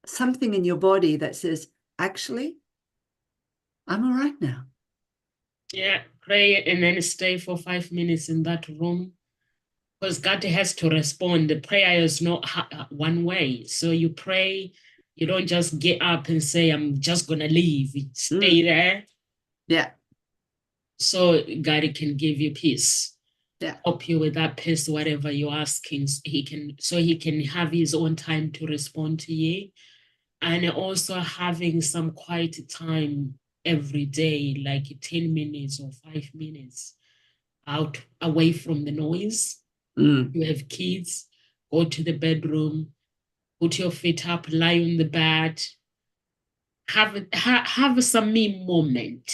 something in your body that says, actually, I'm all right now. Yeah. Pray and then stay for 5 minutes in that room, because God has to respond. The prayer is not one way. So you pray, you don't just get up and say, I'm just going to leave. Stay there. Yeah. So God can give you peace. Yeah. Help you with that peace, whatever you're asking. He can have his own time to respond to you. And also having some quiet time every day, like 10 minutes or 5 minutes out away from the noise. You have kids, go to the bedroom, put your feet up, lie on the bed, have some me moment.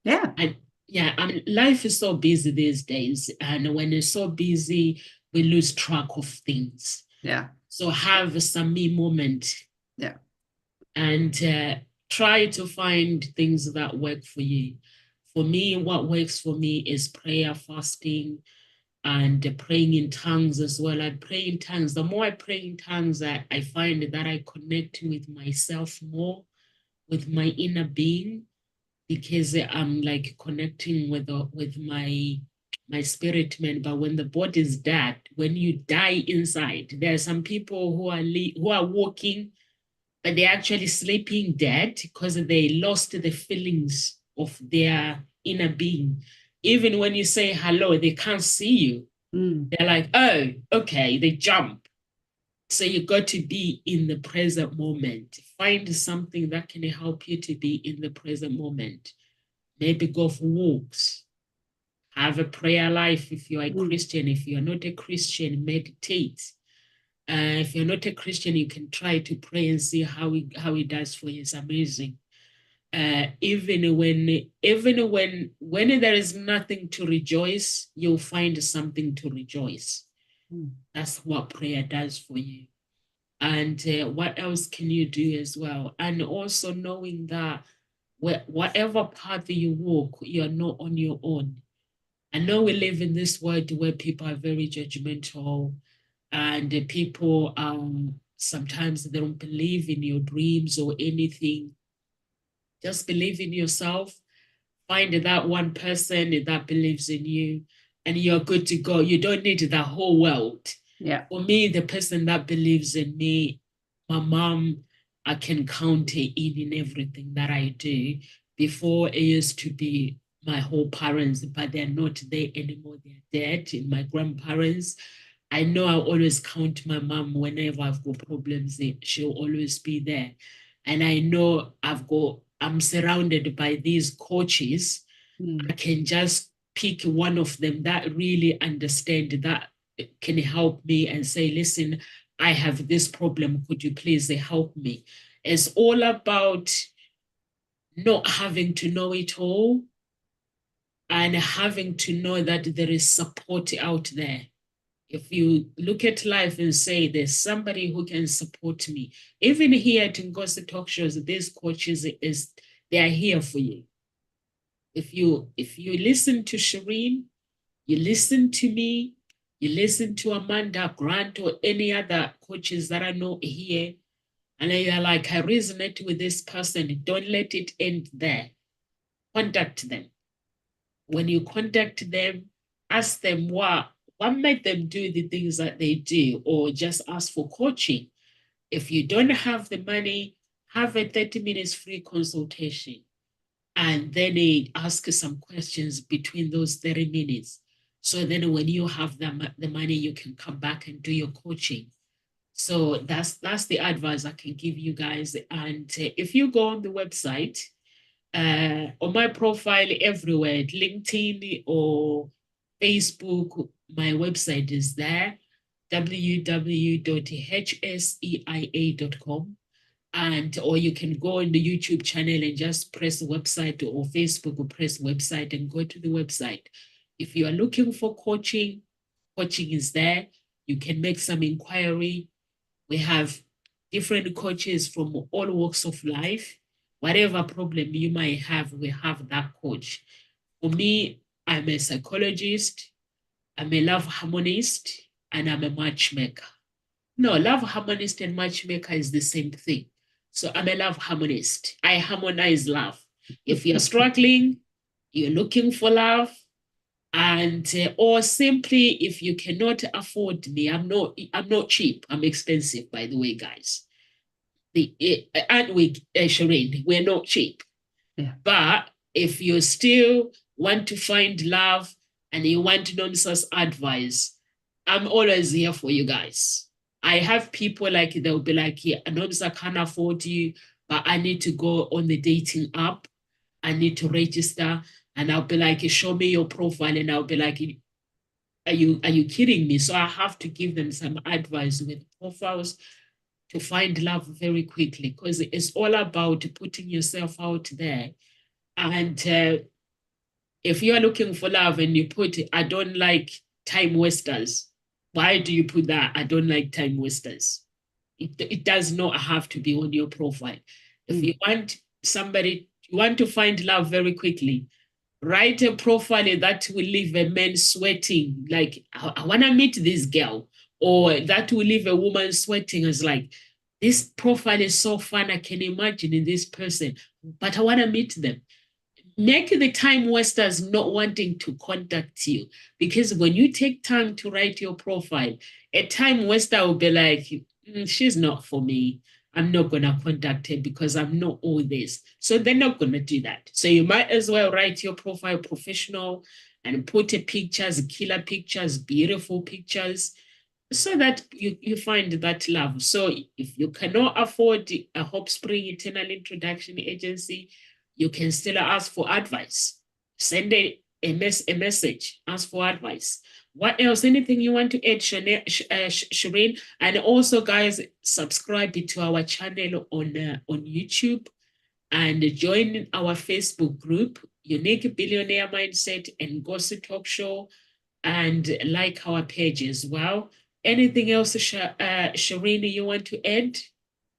Yeah. And yeah, I mean, life is so busy these days, and when it's so busy, we lose track of things. Yeah. So have some me moment. Yeah. And try to find things that work for you. For me, what works for me is prayer, fasting, and praying in tongues as well. I pray in tongues. The more I pray in tongues, I find that I connect with myself more, with my inner being, because I'm like connecting with my spirit man, but when the body is dead, when you die inside, there are some people who are walking, but they're actually sleeping dead because they lost the feelings of their inner being. Even when you say hello, they can't see you. They're like, oh, okay, they jump. So you got to be in the present moment. Find something that can help you to be in the present moment. Maybe go for walks. Have a prayer life if you're a Christian. If you're not a Christian, meditate. If you're not a Christian, you can try to pray and see how it does for you. It's amazing. Even when there is nothing to rejoice, you'll find something to rejoice. That's what prayer does for you. And what else can you do as well? And also knowing that whatever path you walk, you're not on your own. I know we live in this world where people are very judgmental, and people sometimes they don't believe in your dreams or anything. Just believe in yourself. Find that one person that believes in you, and you're good to go. You don't need the whole world. Yeah. For me, the person that believes in me, my mom, I can count in everything that I do. Before, it used to be my whole parents, but they're not there anymore. They're dead. And my grandparents, I know I always count my mom whenever I've got problems. She'll always be there. And I know I'm surrounded by these coaches. I can just pick one of them that really understand, that can help me and say, listen, I have this problem. Could you please help me? It's all about not having to know it all and having to know that there is support out there. If you look at life and say, there's somebody who can support me, even here at Ngozi Talk Shows, these coaches, they are here for you. If you listen to Shireen, you listen to me, you listen to Amanda, Grant, or any other coaches that I know here, and you're like, I resonate with this person, don't let it end there. Contact them. When you contact them, ask them what made them do the things that they do, or just ask for coaching. If you don't have the money, have a 30 minutes free consultation, and then they ask some questions between those 30 minutes. So then when you have the money, you can come back and do your coaching. So that's the advice I can give you guys. And if you go on the website, on my profile everywhere, LinkedIn or Facebook, my website is there, www.hseia.com. And or you can go on the YouTube channel and just press the website, or Facebook, or press website and go to the website. If you are looking for coaching, coaching is there. You can make some inquiry. We have different coaches from all walks of life. Whatever problem you might have, we have that coach. For me, I'm a psychologist, I'm a love harmonist, and I'm a matchmaker. No, love harmonist and matchmaker is the same thing. So I'm a love harmonist. I harmonize love. If you're struggling, you're looking for love, and or simply if you cannot afford me, I'm not cheap. I'm expensive, by the way, guys. Aren't we, Shireen? We're not cheap. Yeah. But if you still want to find love and you want Nomsa's advice, I'm always here for you guys. I have people like, they'll be like, yeah, Nomsa can't afford you, but I need to go on the dating app. I need to register. And I'll be like, show me your profile. And I'll be like, are you kidding me? So I have to give them some advice with profiles to find love very quickly, because it's all about putting yourself out there. And if you're looking for love and you put, I don't like time wasters, why do you put that? I don't like time wasters. It does not have to be on your profile. If you want somebody, you want to find love very quickly, write a profile that will leave a man sweating, like, I want to meet this girl, or that will leave a woman sweating. It's like, this profile is so fun, I can imagine in this person, but I want to meet them. make the time wasters not wanting to contact you, because when you take time to write your profile, a time waster will be like, she's not for me. I'm not going to contact her because I'm not all this. So they're not going to do that. So you might as well write your profile professional and put a pictures, killer pictures, beautiful pictures, so that you find that love. So if you cannot afford a Hope Spring Eternal Introduction Agency, you can still ask for advice. Send a message, ask for advice. What else? Anything you want to add, Shireen? And also, guys, subscribe to our channel on YouTube and join our Facebook group, Unique Billionaire Mindset and Gossip Talk Show, and like our page as well. Anything else, Sharina, you want to add?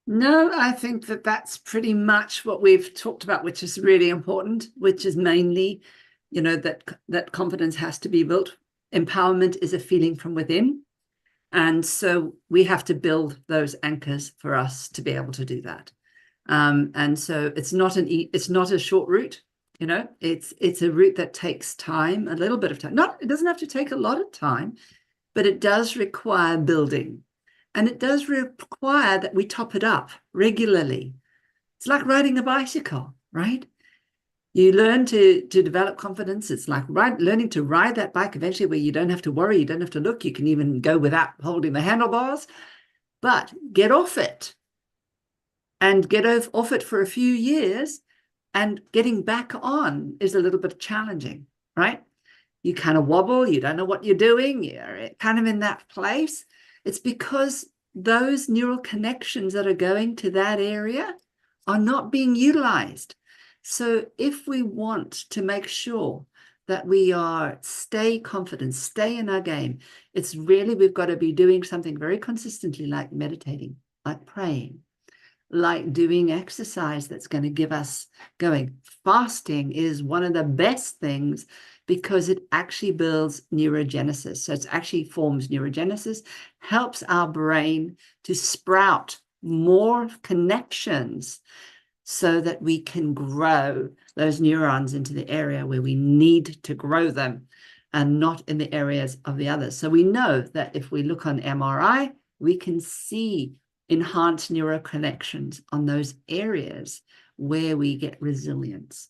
No, I think that that's pretty much what we've talked about, which is really important, which is mainly, that confidence has to be built. Empowerment is a feeling from within. And so we have to build those anchors for us to be able to do that. And so it's not a short route, it's a route that takes time, a little bit of time. It doesn't have to take a lot of time, but it does require building. And it does require that we top it up regularly. It's like riding a bicycle, right? You learn to develop confidence. It's like learning to ride that bike eventually, where you don't have to worry, you don't have to look, you can even go without holding the handlebars, but get off it and get off it for a few years, and getting back on is a little bit challenging, right? You kind of wobble, you don't know what you're doing, you're kind of in that place. It's because those neural connections that are going to that area are not being utilized. So if we want to make sure that we stay confident, stay in our game, it's really, we've got to be doing something very consistently, like meditating, like praying, like doing exercise that's going to give us going. Fasting is one of the best things because it actually builds neurogenesis. So it actually forms neurogenesis, helps our brain to sprout more connections so that we can grow those neurons into the area where we need to grow them, and not in the areas of the others. So we know that if we look on MRI, we can see enhanced neural connections on those areas where we get resilience.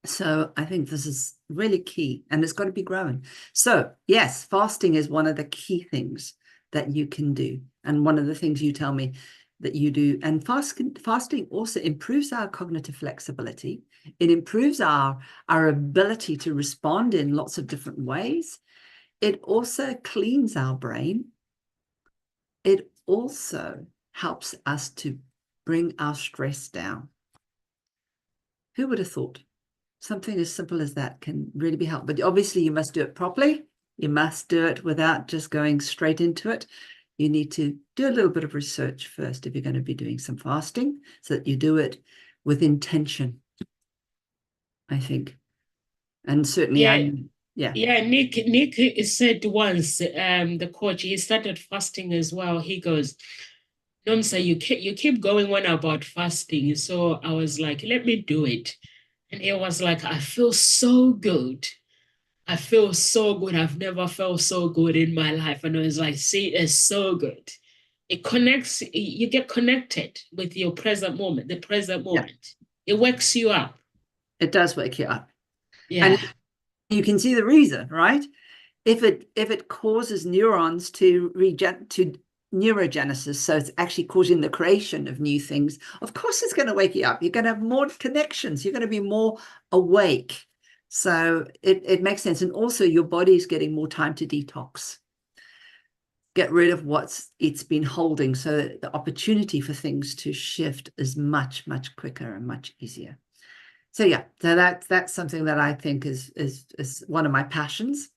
So I think this is really key, and it's got to be growing. So yes, fasting is one of the key things that you can do, and one of the things you tell me that you do. And fasting also improves our cognitive flexibility. It improves our ability to respond in lots of different ways. It also cleans our brain. It also helps us to bring our stress down. Who would have thought? Something as simple as that can really be helped. But obviously you must do it properly. You must do it without just going straight into it. You need to do a little bit of research first if you're going to be doing some fasting, so that you do it with intention, I think. And certainly Yeah, Nick said once, the coach, he started fasting as well. He goes, Nomsa, you keep going on about fasting. So I was like, let me do it. And it was like, I feel so good. I feel so good. I've never felt so good in my life. And I was like, see, it's so good. It connects, you get connected with your present moment, the present moment. It wakes you up. It does wake you up. Yeah. And you can see the reason, right? If it causes neurons to neurogenesis, so it's actually causing the creation of new things, of course it's going to wake you up. You're going to have more connections. You're going to be more awake. So it makes sense. And also your body's getting more time to detox, get rid of it's been holding. So the opportunity for things to shift is much, much quicker and much easier. So yeah, so that's something that I think is one of my passions,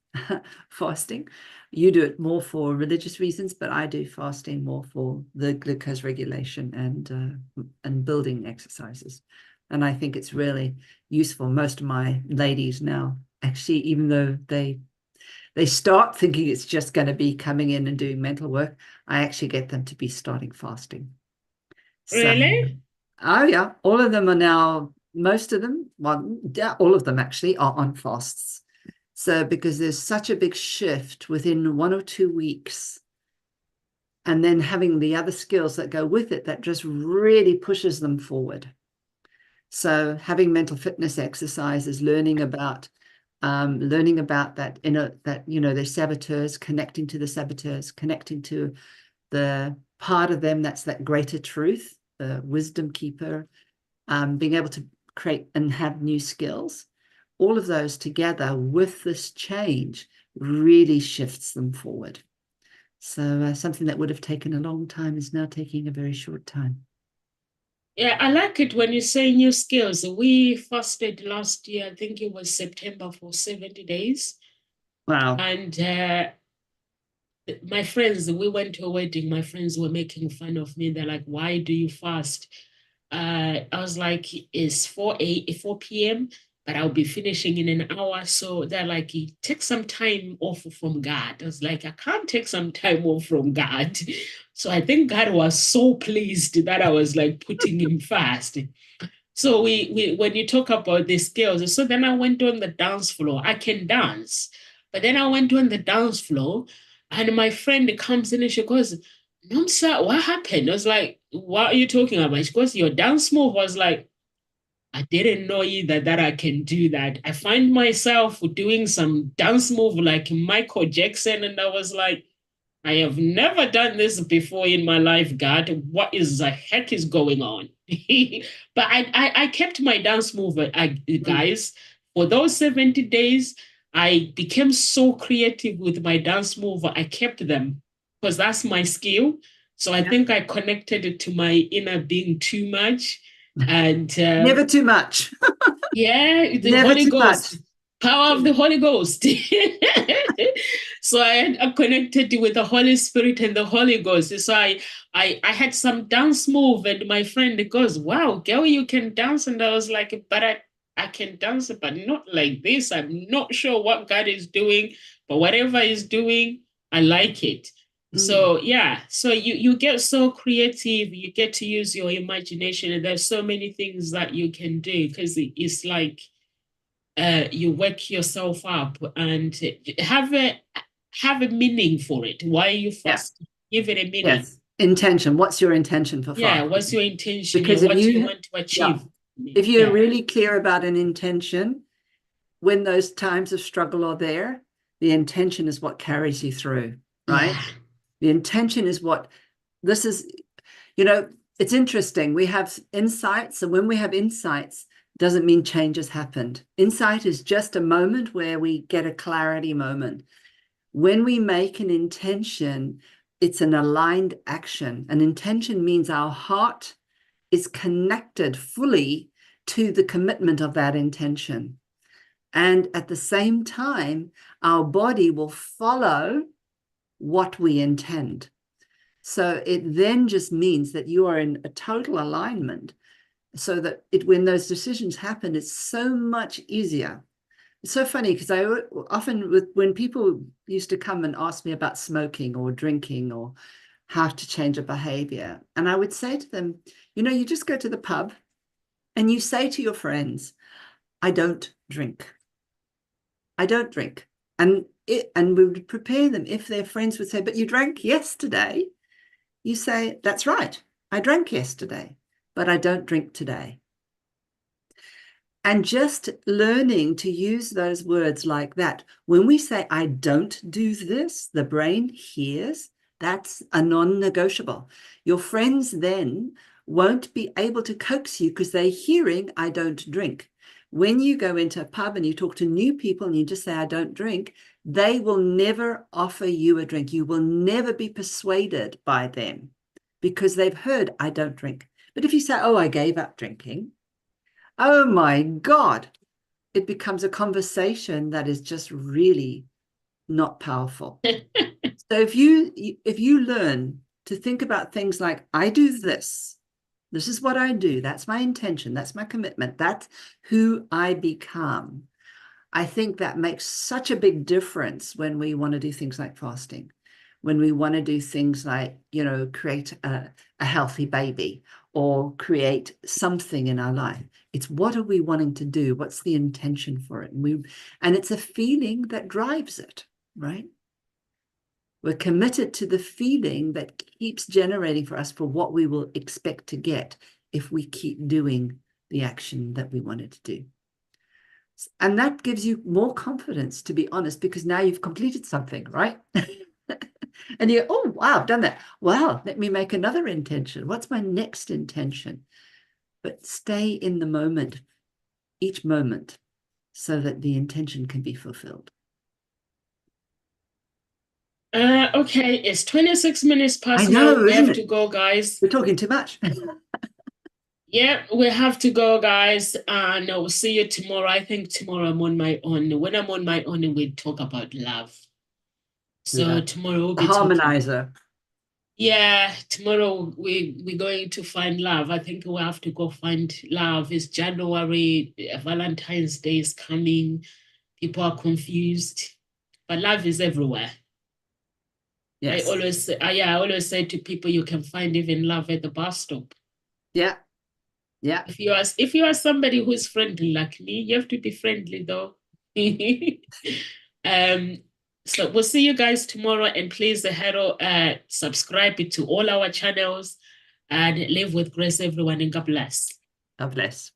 fasting. You do it more for religious reasons, but I do fasting more for the glucose regulation and building exercises. And I think it's really useful. Most of my ladies now, actually, even though they start thinking it's just going to be coming in and doing mental work, I actually get them to be starting fasting. So, Really? oh yeah, all of them are now most of them, well, all of them actually, are on fasts. So because there's such a big shift within 1 or 2 weeks, and then having the other skills that go with it, that just really pushes them forward. So having mental fitness exercises, learning about that their saboteurs, connecting to the saboteurs, connecting to the part of them that's that greater truth, the wisdom keeper, being able to create and have new skills. All of those together with this change really shifts them forward. So something that would have taken a long time is now taking a very short time. Yeah, I like it when you say new skills. We fasted last year, I think it was September, for 70 days. Wow. And my friends, we went to a wedding. My friends were making fun of me. They're like, why do you fast? I was like, it's 4 p.m., but I'll be finishing in an hour. So they're like, take some time off from God. I was like, I can't take some time off from God. So I think God was so pleased that I was like putting him fast. So we when you talk about the skills, so then I went on the dance floor. I can dance, but then I went on the dance floor, and my friend comes in and she goes, "Nomsa, what happened?" I was like, "What are you talking about?" She goes, "Your dance move." I was like, "I didn't know either that I can do that." I find myself doing some dance move like Michael Jackson, and I was like, I have never done this before in my life, God. What is the heck is going on? But I kept my dance move, guys. For those 70 days, I became so creative with my dance move. I kept them because that's my skill. So I think I connected it to my inner being too much. And Never too much. yeah, the Never Holy too Ghost, much. power of the Holy Ghost. So I connected with the Holy Spirit and the Holy Ghost. So I had some dance move, and my friend goes, "Wow, girl, you can dance." And I was like, "But I can dance, but not like this. I'm not sure what God is doing, but whatever He's doing, I like it." So yeah, so you get so creative, you get to use your imagination, and there's so many things that you can do because it's like you work yourself up and have a meaning for it. Why you Yeah. first give it a meaning. Yes. Intention. What's your intention for Yeah, fasting? what's your intention Because and if what you you, want to yeah, achieve? if you're Yeah, really clear about an intention, when those times of struggle are there, the intention is what carries you through, right? yeah, The intention is what this is, you know, it's interesting. We have insights, and when we have insights, doesn't mean change has happened. Insight is just a moment where we get a clarity moment. When we make an intention, it's an aligned action. An intention means our heart is connected fully to the commitment of that intention. And at the same time, our body will follow what we intend. So it then just means that you are in a total alignment so that when those decisions happen, it's so much easier. It's so funny because I often, when people used to come and ask me about smoking or drinking or how to change a behavior, and I would say to them, you just go to the pub and you say to your friends, I don't drink. I don't drink. And we would prepare them. If their friends would say, but you drank yesterday, you say, that's right. I drank yesterday, but I don't drink today. And just learning to use those words like that. When we say, I don't do this, the brain hears that's a non-negotiable. Your friends then won't be able to coax you because they're hearing, I don't drink. When you go into a pub and you talk to new people and you just say, I don't drink, they will never offer you a drink. You will never be persuaded by them because they've heard, I don't drink. But if you say, oh, I gave up drinking, oh my God, it becomes a conversation that is just really not powerful. So if you learn to think about things like, I do this is what I do, that's my intention, that's my commitment, that's who I become. I think that makes such a big difference when we want to do things like fasting. when we want to do things like, create a healthy baby or create something in our life. It's what are we wanting to do? What's the intention for it? And it's a feeling that drives it, right? We're committed to the feeling that keeps generating for us for what we will expect to get if we keep doing the action that we wanted to do. And that gives you more confidence, to be honest, because now you've completed something, right? And you, oh, wow, I've done that. Wow, let me make another intention. What's my next intention? But stay in the moment, each moment, so that the intention can be fulfilled. Okay, it's 26 minutes past I know, now. We isn't have it? to go, guys. We're talking too much. Yeah, we have to go, guys. And we'll see you tomorrow. I think tomorrow I'm on my own. When I'm on my own, we talk about love. So tomorrow we'll be talking. Harmonizer. Yeah, tomorrow we're going to find love. I think we'll have to go find love. It's January, Valentine's Day is coming. People are confused, but love is everywhere. Yes. I always say to people, you can find even love at the bus stop. Yeah. Yeah. If you are somebody who's friendly like me, you have to be friendly though. So we'll see you guys tomorrow, and please subscribe to all our channels and live with grace, everyone, and God bless. God bless.